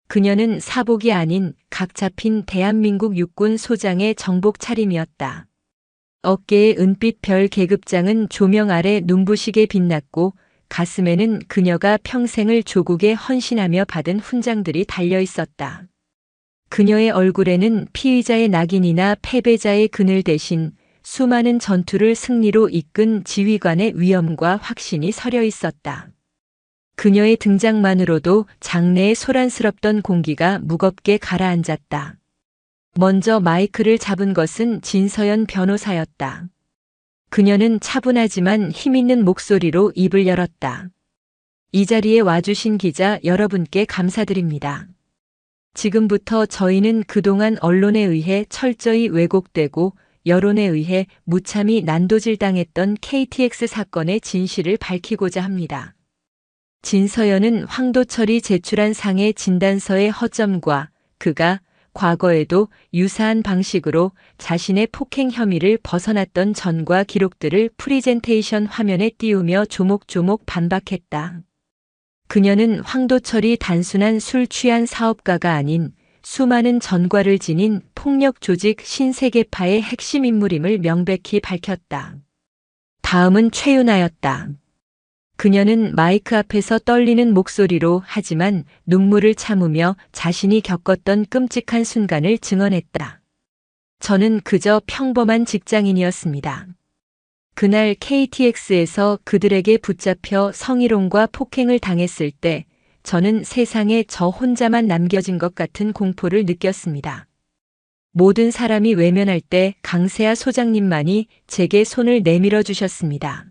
그녀는 사복이 아닌 각 잡힌 대한민국 육군 소장의 정복 차림이었다. 어깨의 은빛 별 계급장은 조명 아래 눈부시게 빛났고 가슴에는 그녀가 평생을 조국에 헌신하며 받은 훈장들이 달려 있었다. 그녀의 얼굴에는 피의자의 낙인이나 패배자의 그늘 대신 수많은 전투를 승리로 이끈 지휘관의 위엄과 확신이 서려 있었다. 그녀의 등장만으로도 장내에 소란스럽던 공기가 무겁게 가라앉았다. 먼저 마이크를 잡은 것은 진서연 변호사였다. 그녀는 차분하지만 힘있는 목소리로 입을 열었다. 이 자리에 와주신 기자 여러분께 감사드립니다. 지금부터 저희는 그동안 언론에 의해 철저히 왜곡되고 여론에 의해 무참히 난도질당했던 KTX 사건의 진실을 밝히고자 합니다. 진서연은 황도철이 제출한 상해 진단서의 허점과 그가 과거에도 유사한 방식으로 자신의 폭행 혐의를 벗어났던 전과 기록들을 프리젠테이션 화면에 띄우며 조목조목 반박했다. 그녀는 황도철이 단순한 술 취한 사업가가 아닌 수많은 전과를 지닌 폭력 조직 신세계파의 핵심 인물임을 명백히 밝혔다. 다음은 최윤아였다. 그녀는 마이크 앞에서 떨리는 목소리로 하지만 눈물을 참으며 자신이 겪었던 끔찍한 순간을 증언했다. 저는 그저 평범한 직장인이었습니다. 그날 KTX에서 그들에게 붙잡혀 성희롱과 폭행을 당했을 때 저는 세상에 저 혼자만 남겨진 것 같은 공포를 느꼈습니다. 모든 사람이 외면할 때 강세아 소장님만이 제게 손을 내밀어 주셨습니다.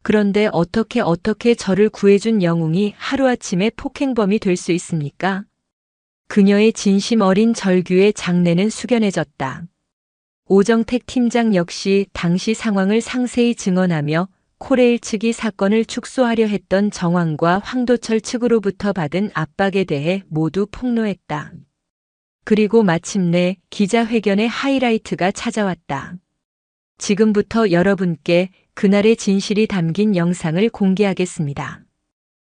그런데 어떻게 저를 구해준 영웅이 하루아침에 폭행범이 될 수 있습니까? 그녀의 진심 어린 절규에 장내는 숙연해졌다. 오정택 팀장 역시 당시 상황을 상세히 증언하며 코레일 측이 사건을 축소하려 했던 정황과 황도철 측으로부터 받은 압박에 대해 모두 폭로했다. 그리고 마침내 기자회견의 하이라이트가 찾아왔다. 지금부터 여러분께 그날의 진실이 담긴 영상을 공개하겠습니다.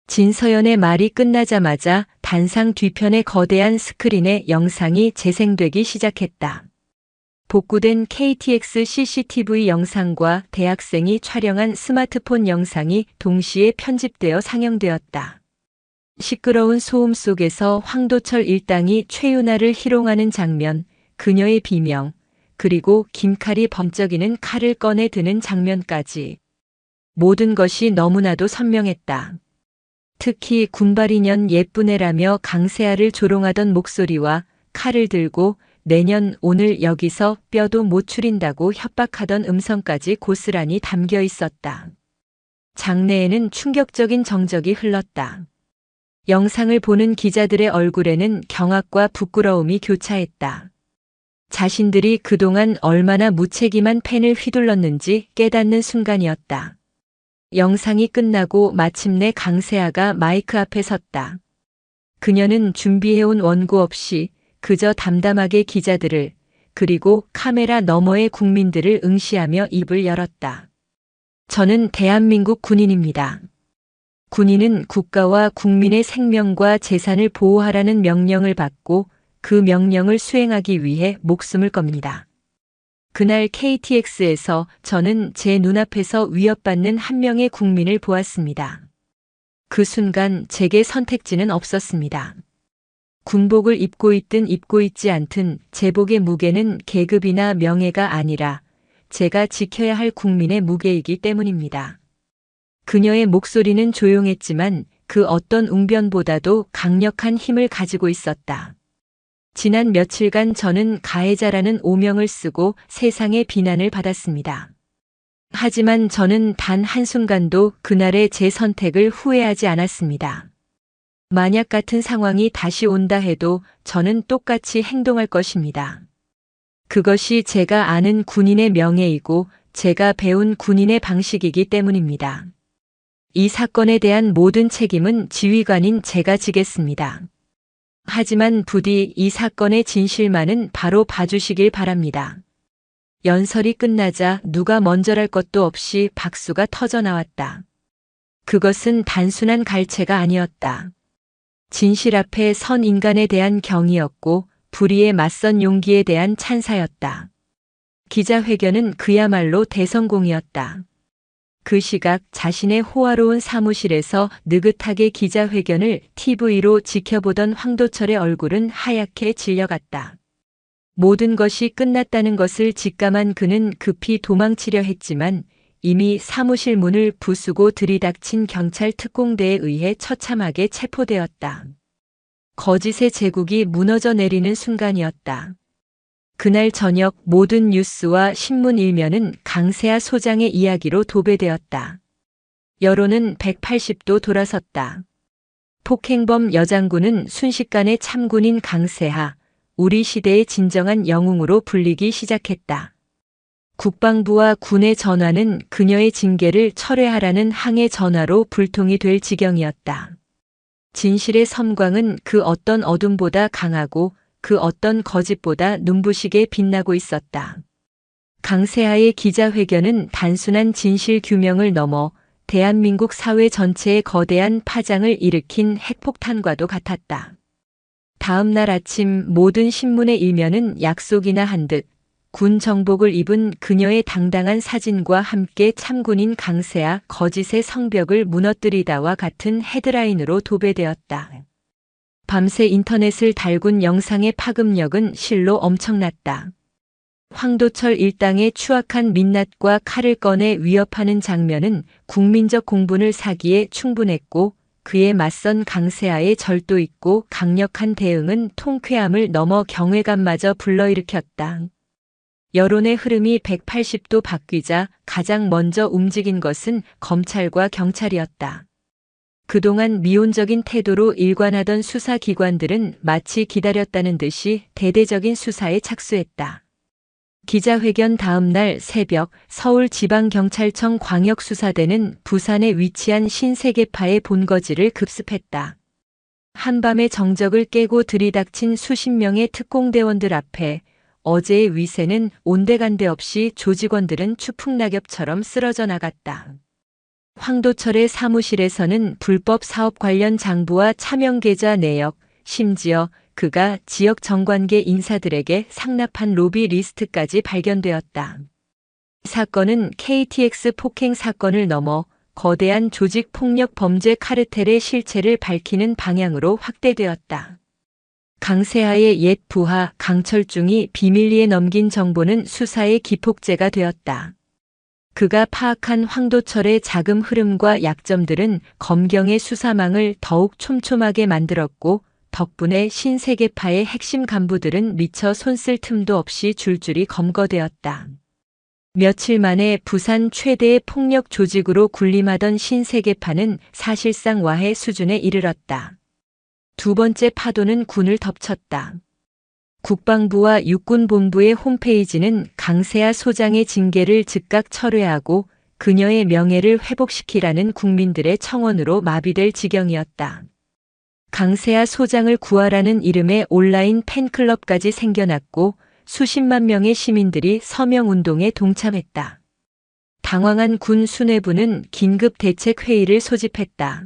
진서연의 말이 끝나자마자 단상 뒤편의 거대한 스크린에 영상이 재생되기 시작했다. 복구된 KTX CCTV 영상과 대학생이 촬영한 스마트폰 영상이 동시에 편집되어 상영되었다. 시끄러운 소음 속에서 황도철 일당이 최윤아를 희롱하는 장면, 그녀의 비명, 그리고 김칼이 번쩍이는 칼을 꺼내 드는 장면까지. 모든 것이 너무나도 선명했다. 특히 군발이년 예쁜 애라며 강세아를 조롱하던 목소리와 칼을 들고 내년 오늘 여기서 뼈도 못 추린다고 협박하던 음성까지 고스란히 담겨 있었다. 장내에는 충격적인 정적이 흘렀다. 영상을 보는 기자들의 얼굴에는 경악과 부끄러움이 교차했다. 자신들이 그동안 얼마나 무책임한 펜을 휘둘렀는지 깨닫는 순간이었다. 영상이 끝나고 마침내 강세아가 마이크 앞에 섰다. 그녀는 준비해온 원고 없이 그저 담담하게 기자들을 그리고 카메라 너머의 국민들을 응시하며 입을 열었다. 저는 대한민국 군인입니다. 군인은 국가와 국민의 생명과 재산을 보호하라는 명령을 받고 그 명령을 수행하기 위해 목숨을 겁니다. 그날 KTX에서 저는 제 눈앞에서 위협받는 한 명의 국민을 보았습니다. 그 순간 제게 선택지는 없었습니다. 군복을 입고 있든 입고 있지 않든 제복의 무게는 계급이나 명예가 아니라 제가 지켜야 할 국민의 무게이기 때문입니다. 그녀의 목소리는 조용했지만 그 어떤 웅변보다도 강력한 힘을 가지고 있었다. 지난 며칠간 저는 가해자라는 오명을 쓰고 세상의 비난을 받았습니다. 하지만 저는 단 한순간도 그날의 제 선택을 후회하지 않았습니다. 만약 같은 상황이 다시 온다 해도 저는 똑같이 행동할 것입니다. 그것이 제가 아는 군인의 명예이고 제가 배운 군인의 방식이기 때문입니다. 이 사건에 대한 모든 책임은 지휘관인 제가 지겠습니다. 하지만 부디 이 사건의 진실만은 바로 봐주시길 바랍니다. 연설이 끝나자 누가 먼저랄 것도 없이 박수가 터져 나왔다. 그것은 단순한 갈채가 아니었다. 진실 앞에 선 인간에 대한 경의였고 불의에 맞선 용기에 대한 찬사였다. 기자회견은 그야말로 대성공이었다. 그 시각 자신의 호화로운 사무실에서 느긋하게 기자회견을 TV로 지켜보던 황도철의 얼굴은 하얗게 질려갔다. 모든 것이 끝났다는 것을 직감한 그는 급히 도망치려 했지만 이미 사무실 문을 부수고 들이닥친 경찰 특공대에 의해 처참하게 체포되었다. 거짓의 제국이 무너져 내리는 순간이었다. 그날 저녁 모든 뉴스와 신문 일면은 강세아 소장의 이야기로 도배되었다. 여론은 180도 돌아섰다. 폭행범 여장군은 순식간에 참군인 강세아, 우리 시대의 진정한 영웅으로 불리기 시작했다. 국방부와 군의 전화는 그녀의 징계를 철회하라는 항해 전화로 불통이 될 지경이었다. 진실의 섬광은 그 어떤 어둠보다 강하고 그 어떤 거짓보다 눈부시게 빛나고 있었다. 강세아의 기자회견은 단순한 진실 규명을 넘어 대한민국 사회 전체에 거대한 파장을 일으킨 핵폭탄과도 같았다. 다음 날 아침 모든 신문의 일면은 약속이나 한 듯 군 정복을 입은 그녀의 당당한 사진과 함께 참군인 강세아 거짓의 성벽을 무너뜨리다와 같은 헤드라인으로 도배되었다. 밤새 인터넷을 달군 영상의 파급력은 실로 엄청났다. 황도철 일당의 추악한 민낯과 칼을 꺼내 위협하는 장면은 국민적 공분을 사기에 충분했고, 그에 맞선 강세아의 절도 있고 강력한 대응은 통쾌함을 넘어 경외감마저 불러일으켰다. 여론의 흐름이 180도 바뀌자 가장 먼저 움직인 것은 검찰과 경찰이었다. 그동안 미온적인 태도로 일관하던 수사기관들은 마치 기다렸다는 듯이 대대적인 수사에 착수했다. 기자회견 다음 날 새벽 서울지방경찰청 광역수사대는 부산에 위치한 신세계파의 본거지를 급습했다. 한밤의 정적을 깨고 들이닥친 수십 명의 특공대원들 앞에 어제의 위세는 온데간데 없이 조직원들은 추풍낙엽처럼 쓰러져 나갔다. 황도철의 사무실에서는 불법 사업 관련 장부와 차명 계좌 내역, 심지어 그가 지역 정관계 인사들에게 상납한 로비 리스트까지 발견되었다. 사건은 KTX 폭행 사건을 넘어 거대한 조직 폭력 범죄 카르텔의 실체를 밝히는 방향으로 확대되었다. 강세아의 옛 부하 강철중이 비밀리에 넘긴 정보는 수사의 기폭제가 되었다. 그가 파악한 황도철의 자금 흐름과 약점들은 검경의 수사망을 더욱 촘촘하게 만들었고, 덕분에 신세계파의 핵심 간부들은 미처 손쓸 틈도 없이 줄줄이 검거되었다. 며칠 만에 부산 최대의 폭력 조직으로 군림하던 신세계파는 사실상 와해 수준에 이르렀다. 두 번째 파도는 군을 덮쳤다. 국방부와 육군본부의 홈페이지는 강세아 소장의 징계를 즉각 철회하고 그녀의 명예를 회복시키라는 국민들의 청원으로 마비될 지경이었다. 강세아 소장을 구하라는 이름의 온라인 팬클럽까지 생겨났고 수십만 명의 시민들이 서명운동에 동참했다. 당황한 군 수뇌부는 긴급 대책회의를 소집했다.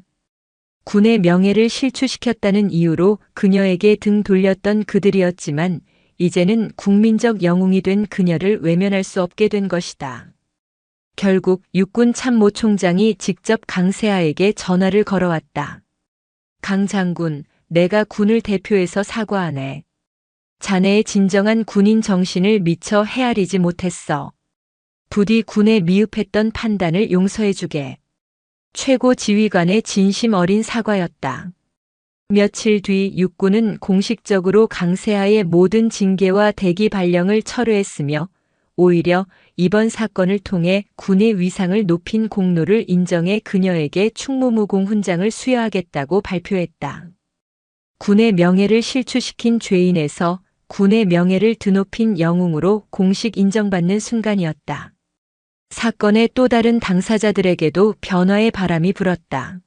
군의 명예를 실추시켰다는 이유로 그녀에게 등 돌렸던 그들이었지만 이제는 국민적 영웅이 된 그녀를 외면할 수 없게 된 것이다. 결국 육군 참모총장이 직접 강세아에게 전화를 걸어왔다. 강 장군, 내가 군을 대표해서 사과하네. 자네의 진정한 군인 정신을 미처 헤아리지 못했어. 부디 군에 미흡했던 판단을 용서해주게. 최고 지휘관의 진심 어린 사과였다. 며칠 뒤 육군은 공식적으로 강세아의 모든 징계와 대기 발령을 철회했으며 오히려 이번 사건을 통해 군의 위상을 높인 공로를 인정해 그녀에게 충무무공 훈장을 수여하겠다고 발표했다. 군의 명예를 실추시킨 죄인에서 군의 명예를 드높인 영웅으로 공식 인정받는 순간이었다. 사건의 또 다른 당사자들에게도 변화의 바람이 불었다.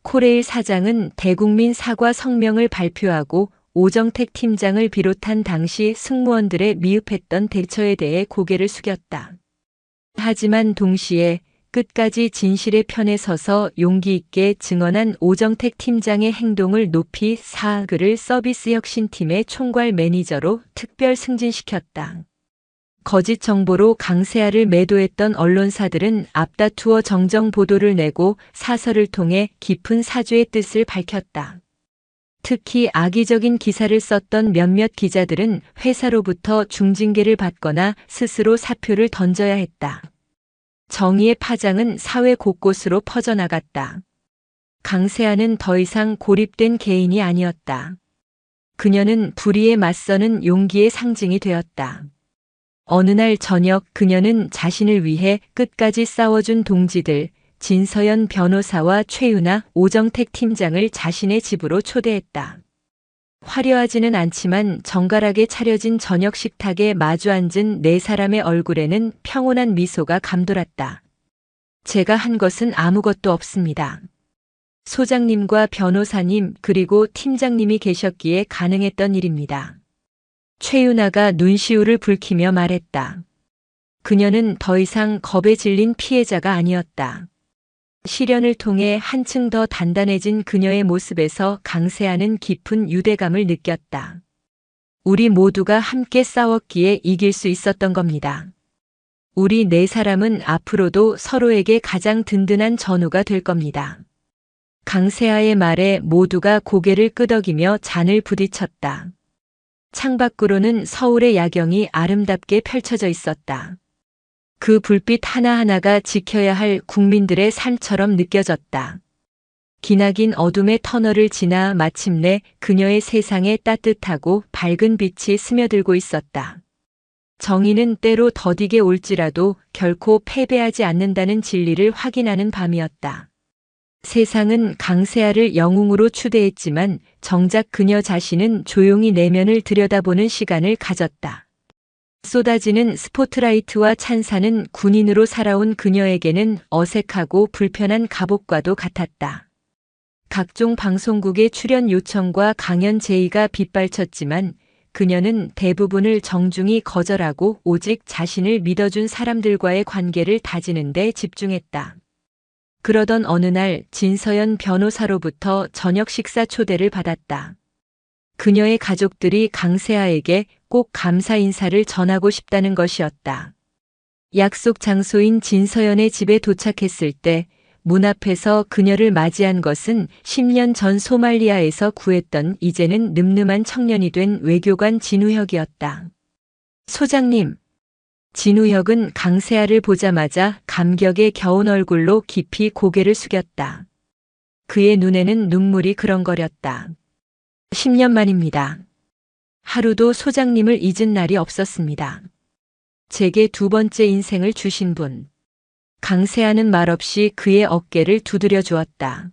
코레일 사장은 대국민 사과 성명을 발표하고 오정택 팀장을 비롯한 당시 승무원들의 미흡했던 대처에 대해 고개를 숙였다. 하지만 동시에 끝까지 진실의 편에 서서 용기 있게 증언한 오정택 팀장의 행동을 높이 그를 서비스 혁신팀의 총괄 매니저로 특별 승진시켰다. 거짓 정보로 강세아를 매도했던 언론사들은 앞다투어 정정 보도를 내고 사설을 통해 깊은 사죄의 뜻을 밝혔다. 특히 악의적인 기사를 썼던 몇몇 기자들은 회사로부터 중징계를 받거나 스스로 사표를 던져야 했다. 정의의 파장은 사회 곳곳으로 퍼져나갔다. 강세아는 더 이상 고립된 개인이 아니었다. 그녀는 불의에 맞서는 용기의 상징이 되었다. 어느 날 저녁 그녀는 자신을 위해 끝까지 싸워준 동지들, 진서연 변호사와 최윤아, 오정택 팀장을 자신의 집으로 초대했다. 화려하지는 않지만 정갈하게 차려진 저녁 식탁에 마주 앉은 네 사람의 얼굴에는 평온한 미소가 감돌았다. 제가 한 것은 아무것도 없습니다. 소장님과 변호사님 그리고 팀장님이 계셨기에 가능했던 일입니다. 최윤아가 눈시울을 붉히며 말했다. 그녀는 더 이상 겁에 질린 피해자가 아니었다. 시련을 통해 한층 더 단단해진 그녀의 모습에서 강세아는 깊은 유대감을 느꼈다. 우리 모두가 함께 싸웠기에 이길 수 있었던 겁니다. 우리 네 사람은 앞으로도 서로에게 가장 든든한 전우가 될 겁니다. 강세아의 말에 모두가 고개를 끄덕이며 잔을 부딪혔다. 창밖으로는 서울의 야경이 아름답게 펼쳐져 있었다. 그 불빛 하나하나가 지켜야 할 국민들의 삶처럼 느껴졌다. 기나긴 어둠의 터널을 지나 마침내 그녀의 세상에 따뜻하고 밝은 빛이 스며들고 있었다. 정의는 때로 더디게 올지라도 결코 패배하지 않는다는 진리를 확인하는 밤이었다. 세상은 강세아를 영웅으로 추대했지만 정작 그녀 자신은 조용히 내면을 들여다보는 시간을 가졌다. 쏟아지는 스포트라이트와 찬사는 군인으로 살아온 그녀에게는 어색하고 불편한 갑옷과도 같았다. 각종 방송국의 출연 요청과 강연 제의가 빗발쳤지만 그녀는 대부분을 정중히 거절하고 오직 자신을 믿어준 사람들과의 관계를 다지는 데 집중했다. 그러던 어느 날 진서연 변호사로부터 저녁 식사 초대를 받았다. 그녀의 가족들이 강세아에게 꼭 감사 인사를 전하고 싶다는 것이었다. 약속 장소인 진서연의 집에 도착했을 때 문 앞에서 그녀를 맞이한 것은 10년 전 소말리아에서 구했던 이제는 늠름한 청년이 된 외교관 진우혁이었다. 소장님. 진우혁은 강세아를 보자마자 감격에 겨운 얼굴로 깊이 고개를 숙였다. 그의 눈에는 눈물이 그렁거렸다. 10년 만입니다. 하루도 소장님을 잊은 날이 없었습니다. 제게 두 번째 인생을 주신 분. 강세아는 말없이 그의 어깨를 두드려 주었다.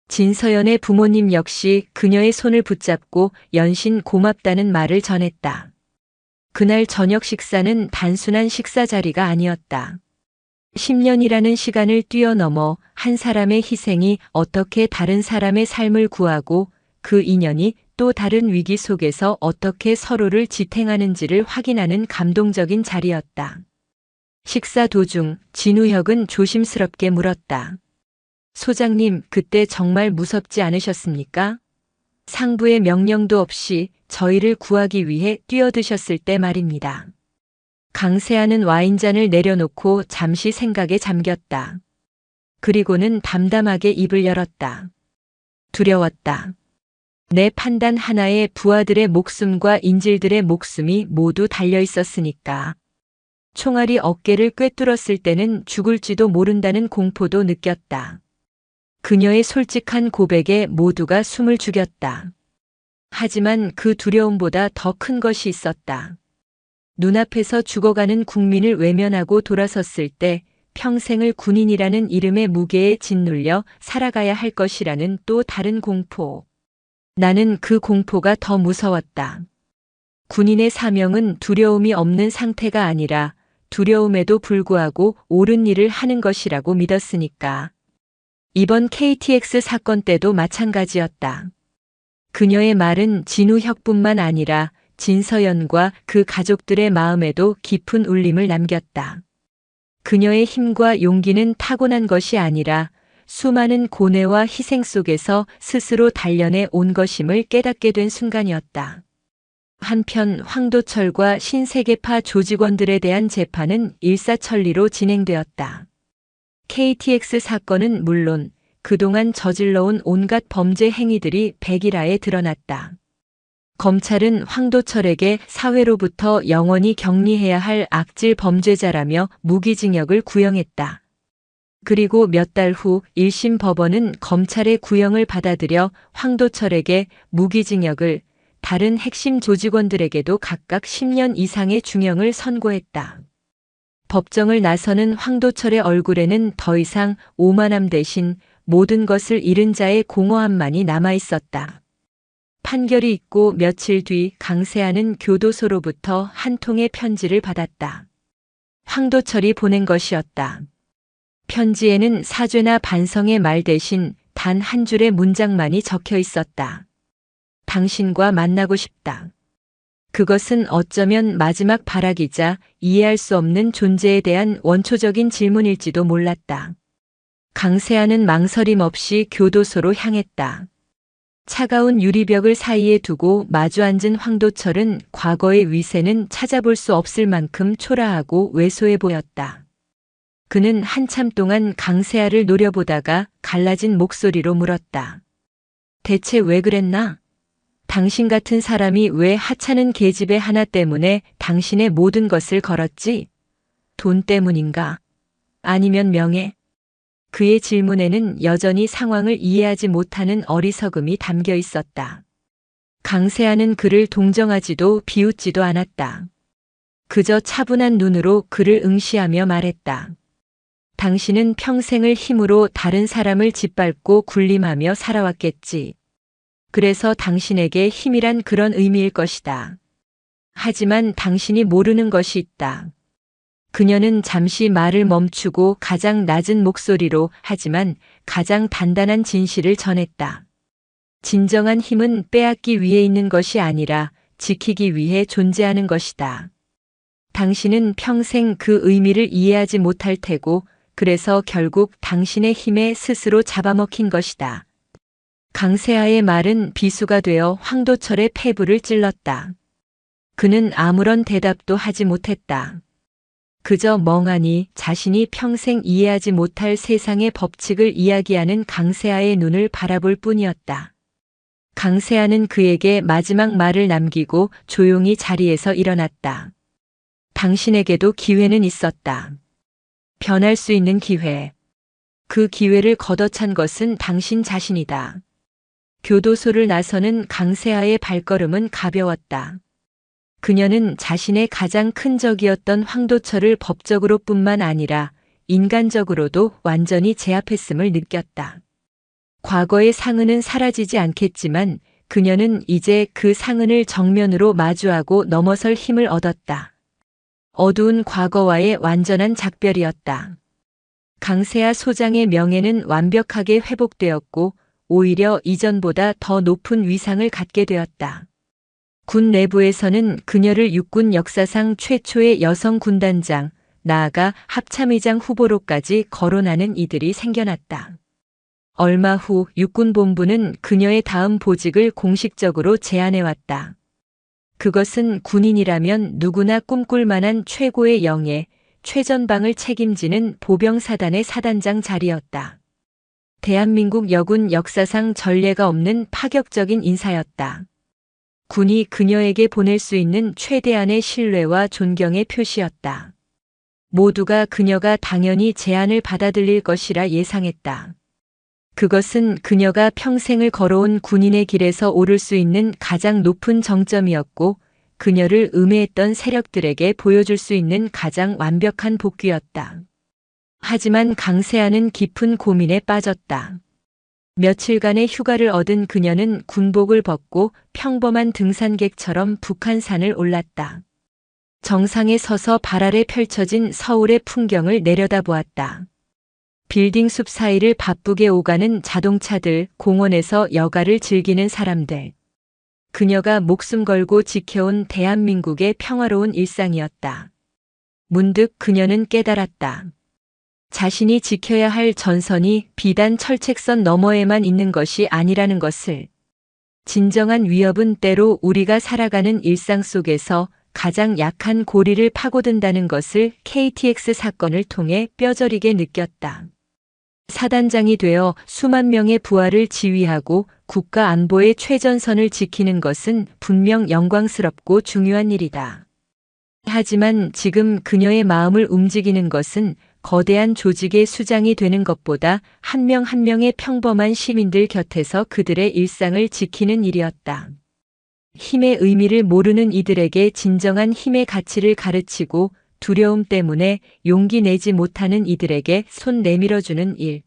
진서연의 부모님 역시 그녀의 손을 붙잡고 연신 고맙다는 말을 전했다. 그날 저녁 식사는 단순한 식사 자리가 아니었다. 10년이라는 시간을 뛰어넘어 한 사람의 희생이 어떻게 다른 사람의 삶을 구하고 그 인연이 또 다른 위기 속에서 어떻게 서로를 지탱하는지를 확인하는 감동적인 자리였다. 식사 도중 진우혁은 조심스럽게 물었다. 소장님, 그때 정말 무섭지 않으셨습니까? 상부의 명령도 없이 저희를 구하기 위해 뛰어드셨을 때 말입니다. 강세아는 와인잔을 내려놓고 잠시 생각에 잠겼다. 그리고는 담담하게 입을 열었다. 두려웠다. 내 판단 하나에 부하들의 목숨과 인질들의 목숨이 모두 달려 있었으니까. 총알이 어깨를 꿰뚫었을 때는 죽을지도 모른다는 공포도 느꼈다. 그녀의 솔직한 고백에 모두가 숨을 죽였다. 하지만 그 두려움보다 더 큰 것이 있었다. 눈앞에서 죽어가는 국민을 외면하고 돌아섰을 때 평생을 군인이라는 이름의 무게에 짓눌려 살아가야 할 것이라는 또 다른 공포. 나는 그 공포가 더 무서웠다. 군인의 사명은 두려움이 없는 상태가 아니라 두려움에도 불구하고 옳은 일을 하는 것이라고 믿었으니까. 이번 KTX 사건 때도 마찬가지였다. 그녀의 말은 진우혁뿐만 아니라 진서연과 그 가족들의 마음에도 깊은 울림을 남겼다. 그녀의 힘과 용기는 타고난 것이 아니라 수많은 고뇌와 희생 속에서 스스로 단련해 온 것임을 깨닫게 된 순간이었다. 한편 황도철과 신세계파 조직원들에 대한 재판은 일사천리로 진행되었다. KTX 사건은 물론 그동안 저질러온 온갖 범죄 행위들이 백일하에 드러났다. 검찰은 황도철에게 사회로부터 영원히 격리해야 할 악질 범죄자라며 무기징역을 구형했다. 그리고 몇 달 후 1심 법원은 검찰의 구형을 받아들여 황도철에게 무기징역을, 다른 핵심 조직원들에게도 각각 10년 이상의 중형을 선고했다. 법정을 나서는 황도철의 얼굴에는 더 이상 오만함 대신 모든 것을 잃은 자의 공허함만이 남아있었다. 판결이 있고 며칠 뒤 강세아는 교도소로부터 한 통의 편지를 받았다. 황도철이 보낸 것이었다. 편지에는 사죄나 반성의 말 대신 단 한 줄의 문장만이 적혀 있었다. 당신과 만나고 싶다. 그것은 어쩌면 마지막 발악이자 이해할 수 없는 존재에 대한 원초적인 질문일지도 몰랐다. 강세아는 망설임 없이 교도소로 향했다. 차가운 유리벽을 사이에 두고 마주 앉은 황도철은 과거의 위세는 찾아볼 수 없을 만큼 초라하고 왜소해 보였다. 그는 한참 동안 강세아를 노려보다가 갈라진 목소리로 물었다. 대체 왜 그랬나? 당신 같은 사람이 왜 하찮은 계집애 하나 때문에 당신의 모든 것을 걸었지? 돈 때문인가? 아니면 명예? 그의 질문에는 여전히 상황을 이해하지 못하는 어리석음이 담겨 있었다. 강세아는 그를 동정하지도 비웃지도 않았다. 그저 차분한 눈으로 그를 응시하며 말했다. 당신은 평생을 힘으로 다른 사람을 짓밟고 군림하며 살아왔겠지. 그래서 당신에게 힘이란 그런 의미일 것이다. 하지만 당신이 모르는 것이 있다. 그녀는 잠시 말을 멈추고 가장 낮은 목소리로 하지만 가장 단단한 진실을 전했다. 진정한 힘은 빼앗기 위해 있는 것이 아니라 지키기 위해 존재하는 것이다. 당신은 평생 그 의미를 이해하지 못할 테고 그래서 결국 당신의 힘에 스스로 잡아먹힌 것이다. 강세아의 말은 비수가 되어 황도철의 폐부를 찔렀다. 그는 아무런 대답도 하지 못했다. 그저 멍하니 자신이 평생 이해하지 못할 세상의 법칙을 이야기하는 강세아의 눈을 바라볼 뿐이었다. 강세아는 그에게 마지막 말을 남기고 조용히 자리에서 일어났다. 당신에게도 기회는 있었다. 변할 수 있는 기회. 그 기회를 걷어찬 것은 당신 자신이다. 교도소를 나서는 강세아의 발걸음은 가벼웠다. 그녀는 자신의 가장 큰 적이었던 황도철을 법적으로뿐만 아니라 인간적으로도 완전히 제압했음을 느꼈다. 과거의 상흔은 사라지지 않겠지만 그녀는 이제 그 상흔을 정면으로 마주하고 넘어설 힘을 얻었다. 어두운 과거와의 완전한 작별이었다. 강세아 소장의 명예는 완벽하게 회복되었고 오히려 이전보다 더 높은 위상을 갖게 되었다. 군 내부에서는 그녀를 육군 역사상 최초의 여성 군단장, 나아가 합참의장 후보로까지 거론하는 이들이 생겨났다. 얼마 후 육군본부는 그녀의 다음 보직을 공식적으로 제안해왔다. 그것은 군인이라면 누구나 꿈꿀 만한 최고의 영예, 최전방을 책임지는 보병사단의 사단장 자리였다. 대한민국 여군 역사상 전례가 없는 파격적인 인사였다. 군이 그녀에게 보낼 수 있는 최대한의 신뢰와 존경의 표시였다. 모두가 그녀가 당연히 제안을 받아들일 것이라 예상했다. 그것은 그녀가 평생을 걸어온 군인의 길에서 오를 수 있는 가장 높은 정점이었고 그녀를 음해했던 세력들에게 보여줄 수 있는 가장 완벽한 복귀였다. 하지만 강세아는 깊은 고민에 빠졌다. 며칠간의 휴가를 얻은 그녀는 군복을 벗고 평범한 등산객처럼 북한산을 올랐다. 정상에 서서 발 아래 펼쳐진 서울의 풍경을 내려다보았다. 빌딩 숲 사이를 바쁘게 오가는 자동차들, 공원에서 여가를 즐기는 사람들. 그녀가 목숨 걸고 지켜온 대한민국의 평화로운 일상이었다. 문득 그녀는 깨달았다. 자신이 지켜야 할 전선이 비단 철책선 너머에만 있는 것이 아니라는 것을. 진정한 위협은 때로 우리가 살아가는 일상 속에서 가장 약한 고리를 파고든다는 것을 KTX 사건을 통해 뼈저리게 느꼈다. 사단장이 되어 수만 명의 부하를 지휘하고 국가 안보의 최전선을 지키는 것은 분명 영광스럽고 중요한 일이다. 하지만 지금 그녀의 마음을 움직이는 것은 거대한 조직의 수장이 되는 것보다 한 명 한 명의 평범한 시민들 곁에서 그들의 일상을 지키는 일이었다. 힘의 의미를 모르는 이들에게 진정한 힘의 가치를 가르치고 두려움 때문에 용기 내지 못하는 이들에게 손 내밀어주는 일.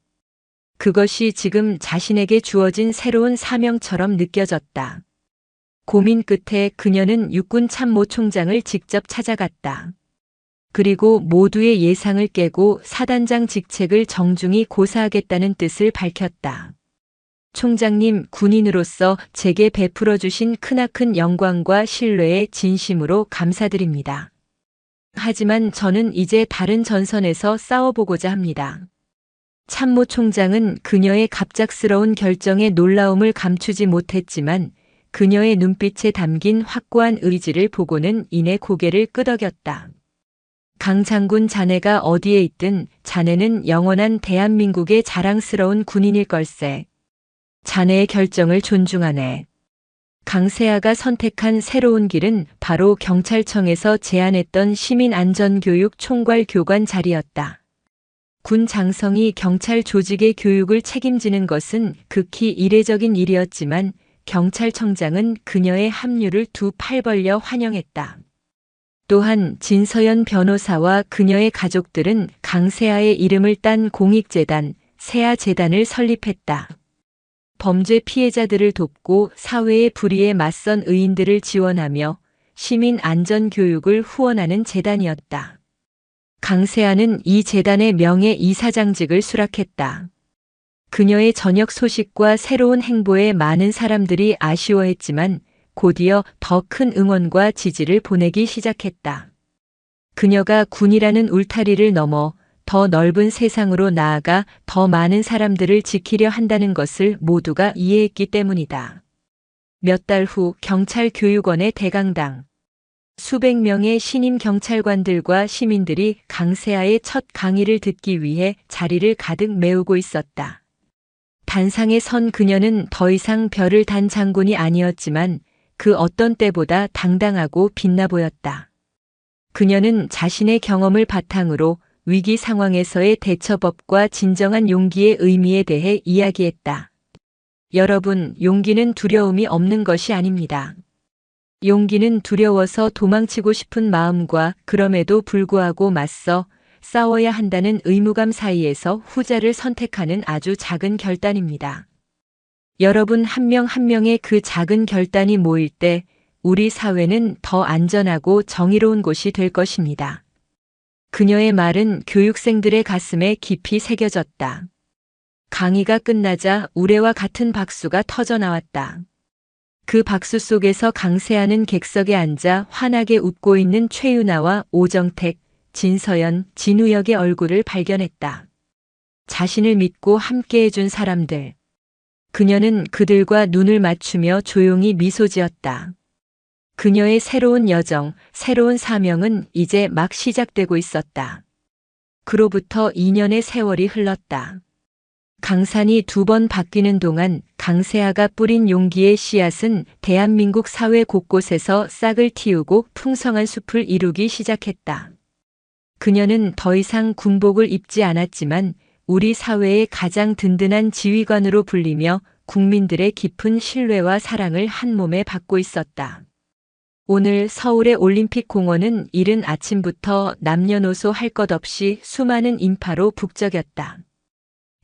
그것이 지금 자신에게 주어진 새로운 사명처럼 느껴졌다. 고민 끝에 그녀는 육군 참모총장을 직접 찾아갔다. 그리고 모두의 예상을 깨고 사단장 직책을 정중히 고사하겠다는 뜻을 밝혔다. 총장님, 군인으로서 제게 베풀어 주신 크나큰 영광과 신뢰에 진심으로 감사드립니다. 하지만 저는 이제 다른 전선에서 싸워보고자 합니다. 참모총장은 그녀의 갑작스러운 결정에 놀라움을 감추지 못했지만 그녀의 눈빛에 담긴 확고한 의지를 보고는 이내 고개를 끄덕였다. 강 장군, 자네가 어디에 있든 자네는 영원한 대한민국의 자랑스러운 군인일 걸세. 자네의 결정을 존중하네. 강세아가 선택한 새로운 길은 바로 경찰청에서 제안했던 시민안전교육 총괄 교관 자리였다. 군 장성이 경찰 조직의 교육을 책임지는 것은 극히 이례적인 일이었지만 경찰청장은 그녀의 합류를 두 팔 벌려 환영했다. 또한 진서연 변호사와 그녀의 가족들은 강세아의 이름을 딴 공익재단, 세아재단을 설립했다. 범죄 피해자들을 돕고 사회의 불의에 맞선 의인들을 지원하며 시민 안전 교육을 후원하는 재단이었다. 강세아는 이 재단의 명예 이사장직을 수락했다. 그녀의 전역 소식과 새로운 행보에 많은 사람들이 아쉬워했지만 곧이어 더 큰 응원과 지지를 보내기 시작했다. 그녀가 군이라는 울타리를 넘어 더 넓은 세상으로 나아가 더 많은 사람들을 지키려 한다는 것을 모두가 이해했기 때문이다. 몇 달 후 경찰교육원의 대강당. 수백 명의 신임 경찰관들과 시민들이 강세아의 첫 강의를 듣기 위해 자리를 가득 메우고 있었다. 단상에 선 그녀는 더 이상 별을 단 장군이 아니었지만 그 어떤 때보다 당당하고 빛나 보였다. 그녀는 자신의 경험을 바탕으로 위기 상황에서의 대처법과 진정한 용기의 의미에 대해 이야기했다. 여러분, 용기는 두려움이 없는 것이 아닙니다. 용기는 두려워서 도망치고 싶은 마음과 그럼에도 불구하고 맞서 싸워야 한다는 의무감 사이에서 후자를 선택하는 아주 작은 결단입니다. 여러분 한 명 한 명의 그 작은 결단이 모일 때 우리 사회는 더 안전하고 정의로운 곳이 될 것입니다. 그녀의 말은 교육생들의 가슴에 깊이 새겨졌다. 강의가 끝나자 우레와 같은 박수가 터져 나왔다. 그 박수 속에서 강세아는 객석에 앉아 환하게 웃고 있는 최윤아와 오정택, 진서연, 진우혁의 얼굴을 발견했다. 자신을 믿고 함께해준 사람들. 그녀는 그들과 눈을 맞추며 조용히 미소 지었다. 그녀의 새로운 여정, 새로운 사명은 이제 막 시작되고 있었다. 그로부터 2년의 세월이 흘렀다. 강산이 두 번 바뀌는 동안 강세아가 뿌린 용기의 씨앗은 대한민국 사회 곳곳에서 싹을 틔우고 풍성한 숲을 이루기 시작했다. 그녀는 더 이상 군복을 입지 않았지만 우리 사회의 가장 든든한 지휘관으로 불리며 국민들의 깊은 신뢰와 사랑을 한 몸에 받고 있었다. 오늘 서울의 올림픽 공원은 이른 아침부터 남녀노소 할 것 없이 수많은 인파로 북적였다.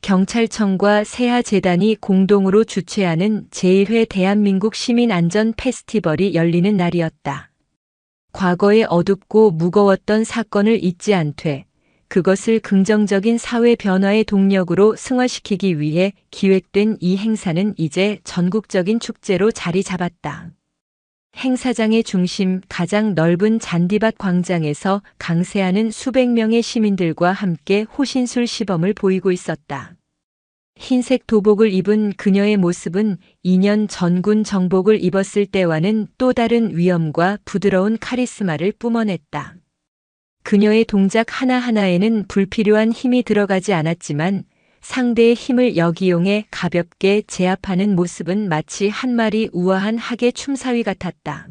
경찰청과 세아재단이 공동으로 주최하는 제1회 대한민국 시민안전 페스티벌이 열리는 날이었다. 과거의 어둡고 무거웠던 사건을 잊지 않되 그것을 긍정적인 사회 변화의 동력으로 승화시키기 위해 기획된 이 행사는 이제 전국적인 축제로 자리 잡았다. 행사장의 중심 가장 넓은 잔디밭 광장에서 강세아는 수백 명의 시민들과 함께 호신술 시범을 보이고 있었다. 흰색 도복을 입은 그녀의 모습은 2년 전 군 정복을 입었을 때와는 또 다른 위엄과 부드러운 카리스마를 뿜어냈다. 그녀의 동작 하나하나에는 불필요한 힘이 들어가지 않았지만 상대의 힘을 역이용해 가볍게 제압하는 모습은 마치 한 마리 우아한 학의 춤사위 같았다.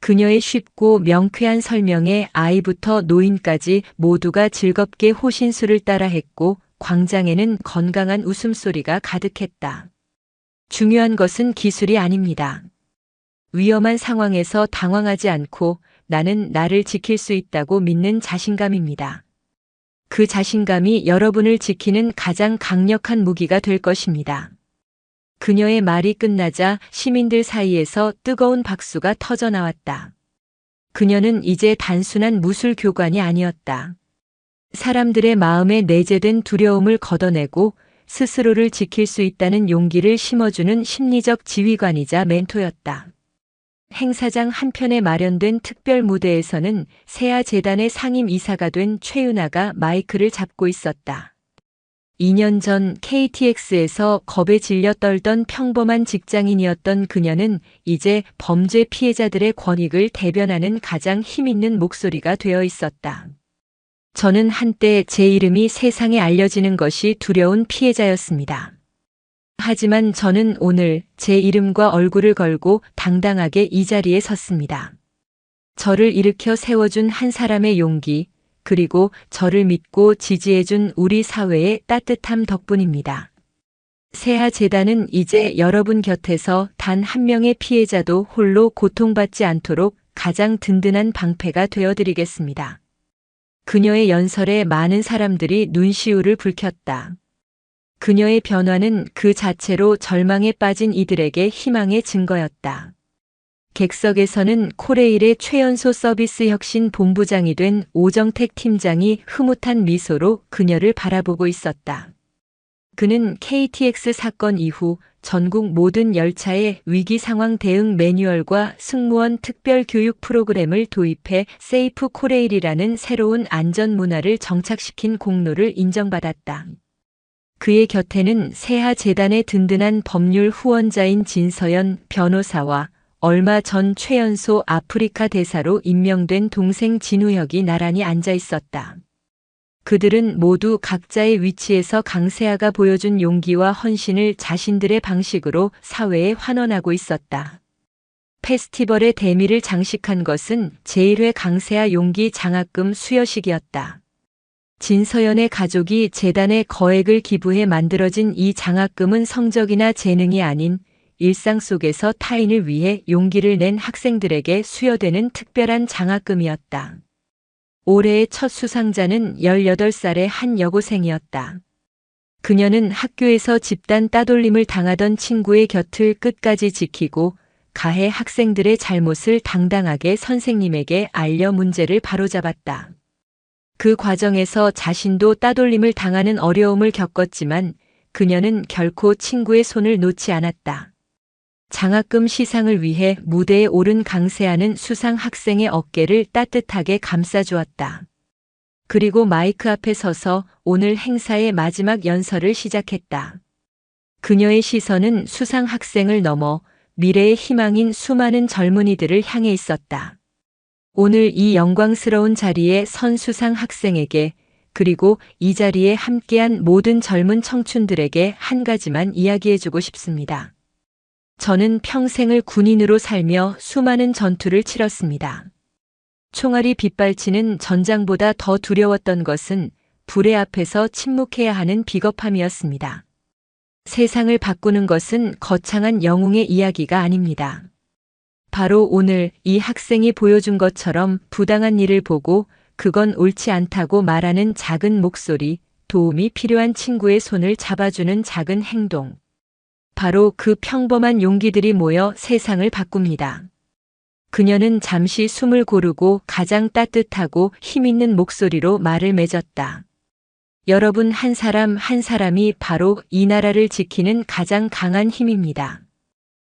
그녀의 쉽고 명쾌한 설명에 아이부터 노인까지 모두가 즐겁게 호신술을 따라했고 광장에는 건강한 웃음소리가 가득했다. 중요한 것은 기술이 아닙니다. 위험한 상황에서 당황하지 않고 나는 나를 지킬 수 있다고 믿는 자신감입니다. 그 자신감이 여러분을 지키는 가장 강력한 무기가 될 것입니다. 그녀의 말이 끝나자 시민들 사이에서 뜨거운 박수가 터져 나왔다. 그녀는 이제 단순한 무술 교관이 아니었다. 사람들의 마음에 내재된 두려움을 걷어내고 스스로를 지킬 수 있다는 용기를 심어주는 심리적 지휘관이자 멘토였다. 행사장 한편에 마련된 특별 무대에서는 세아재단의 상임 이사가 된 최윤아가 마이크를 잡고 있었다. 2년 전 KTX에서 겁에 질려 떨던 평범한 직장인이었던 그녀는 이제 범죄 피해자들의 권익을 대변하는 가장 힘있는 목소리가 되어 있었다. 저는 한때 제 이름이 세상에 알려지는 것이 두려운 피해자였습니다. 하지만 저는 오늘 제 이름과 얼굴을 걸고 당당하게 이 자리에 섰습니다. 저를 일으켜 세워준 한 사람의 용기, 그리고 저를 믿고 지지해준 우리 사회의 따뜻함 덕분입니다. 세하재단은 이제 여러분 곁에서 단 한 명의 피해자도 홀로 고통받지 않도록 가장 든든한 방패가 되어드리겠습니다. 그녀의 연설에 많은 사람들이 눈시울을 붉혔다. 그녀의 변화는 그 자체로 절망에 빠진 이들에게 희망의 증거였다. 객석에서는 코레일의 최연소 서비스 혁신 본부장이 된 오정택 팀장이 흐뭇한 미소로 그녀를 바라보고 있었다. 그는 KTX 사건 이후 전국 모든 열차에 위기 상황 대응 매뉴얼과 승무원 특별 교육 프로그램을 도입해 세이프 코레일이라는 새로운 안전 문화를 정착시킨 공로를 인정받았다. 그의 곁에는 세하재단의 든든한 법률 후원자인 진서연 변호사와 얼마 전 최연소 아프리카 대사로 임명된 동생 진우혁이 나란히 앉아 있었다. 그들은 모두 각자의 위치에서 강세아가 보여준 용기와 헌신을 자신들의 방식으로 사회에 환원하고 있었다. 페스티벌의 대미를 장식한 것은 제1회 강세아 용기 장학금 수여식이었다. 진서연의 가족이 재단에 거액을 기부해 만들어진 이 장학금은 성적이나 재능이 아닌 일상 속에서 타인을 위해 용기를 낸 학생들에게 수여되는 특별한 장학금이었다. 올해의 첫 수상자는 18살의 한 여고생이었다. 그녀는 학교에서 집단 따돌림을 당하던 친구의 곁을 끝까지 지키고 가해 학생들의 잘못을 당당하게 선생님에게 알려 문제를 바로잡았다. 그 과정에서 자신도 따돌림을 당하는 어려움을 겪었지만 그녀는 결코 친구의 손을 놓지 않았다. 장학금 시상을 위해 무대에 오른 강세아는 수상 학생의 어깨를 따뜻하게 감싸주었다. 그리고 마이크 앞에 서서 오늘 행사의 마지막 연설을 시작했다. 그녀의 시선은 수상 학생을 넘어 미래의 희망인 수많은 젊은이들을 향해 있었다. 오늘 이 영광스러운 자리에 선 수상 학생에게 그리고 이 자리에 함께한 모든 젊은 청춘들에게 한 가지만 이야기해주고 싶습니다. 저는 평생을 군인으로 살며 수많은 전투를 치렀습니다. 총알이 빗발치는 전장보다 더 두려웠던 것은 불의 앞에서 침묵해야 하는 비겁함이었습니다. 세상을 바꾸는 것은 거창한 영웅의 이야기가 아닙니다. 바로 오늘 이 학생이 보여준 것처럼 부당한 일을 보고 그건 옳지 않다고 말하는 작은 목소리, 도움이 필요한 친구의 손을 잡아주는 작은 행동. 바로 그 평범한 용기들이 모여 세상을 바꿉니다. 그녀는 잠시 숨을 고르고 가장 따뜻하고 힘있는 목소리로 말을 맺었다. 여러분 한 사람 한 사람이 바로 이 나라를 지키는 가장 강한 힘입니다.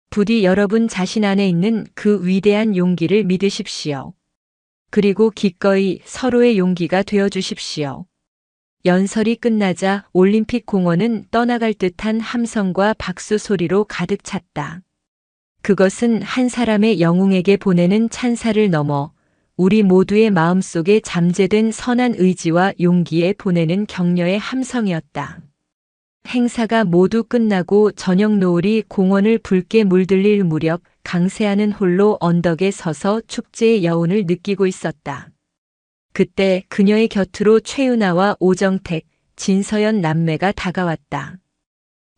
부디 여러분 자신 안에 있는 그 위대한 용기를 믿으십시오. 그리고 기꺼이 서로의 용기가 되어 주십시오. 연설이 끝나자 올림픽 공원은 떠나갈 듯한 함성과 박수 소리로 가득 찼다. 그것은 한 사람의 영웅에게 보내는 찬사를 넘어 우리 모두의 마음속에 잠재된 선한 의지와 용기에 보내는 격려의 함성이었다. 행사가 모두 끝나고 저녁 노을이 공원을 붉게 물들릴 무렵 강세아는 홀로 언덕에 서서 축제의 여운을 느끼고 있었다. 그때 그녀의 곁으로 최윤아와 오정택, 진서연 남매가 다가왔다.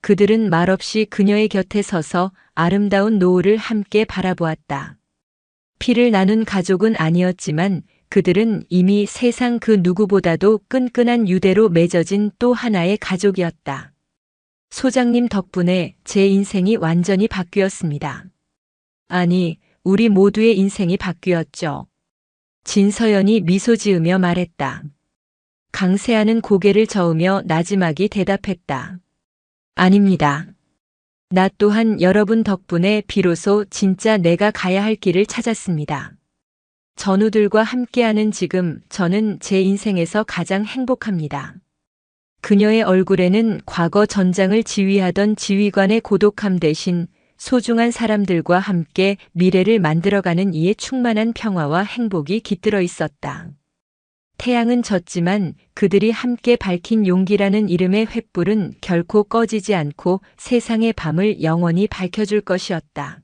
그들은 말없이 그녀의 곁에 서서 아름다운 노을을 함께 바라보았다. 피를 나눈 가족은 아니었지만 그들은 이미 세상 그 누구보다도 끈끈한 유대로 맺어진 또 하나의 가족이었다. 소장님 덕분에 제 인생이 완전히 바뀌었습니다. 아니, 우리 모두의 인생이 바뀌었죠. 진서연이 미소 지으며 말했다. 강세아는 고개를 저으며 나지막이 대답했다. 아닙니다. 나 또한 여러분 덕분에 비로소 진짜 내가 가야 할 길을 찾았습니다. 전우들과 함께하는 지금 저는 제 인생에서 가장 행복합니다. 그녀의 얼굴에는 과거 전장을 지휘하던 지휘관의 고독함 대신 소중한 사람들과 함께 미래를 만들어가는 이에 충만한 평화와 행복이 깃들어 있었다. 태양은 졌지만 그들이 함께 밝힌 용기라는 이름의 횃불은 결코 꺼지지 않고 세상의 밤을 영원히 밝혀줄 것이었다.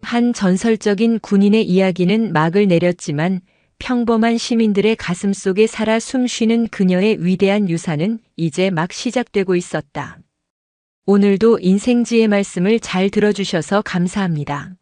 한 전설적인 군인의 이야기는 막을 내렸지만 평범한 시민들의 가슴 속에 살아 숨쉬는 그녀의 위대한 유산은 이제 막 시작되고 있었다. 오늘도 인생지의 말씀을 잘 들어주셔서 감사합니다.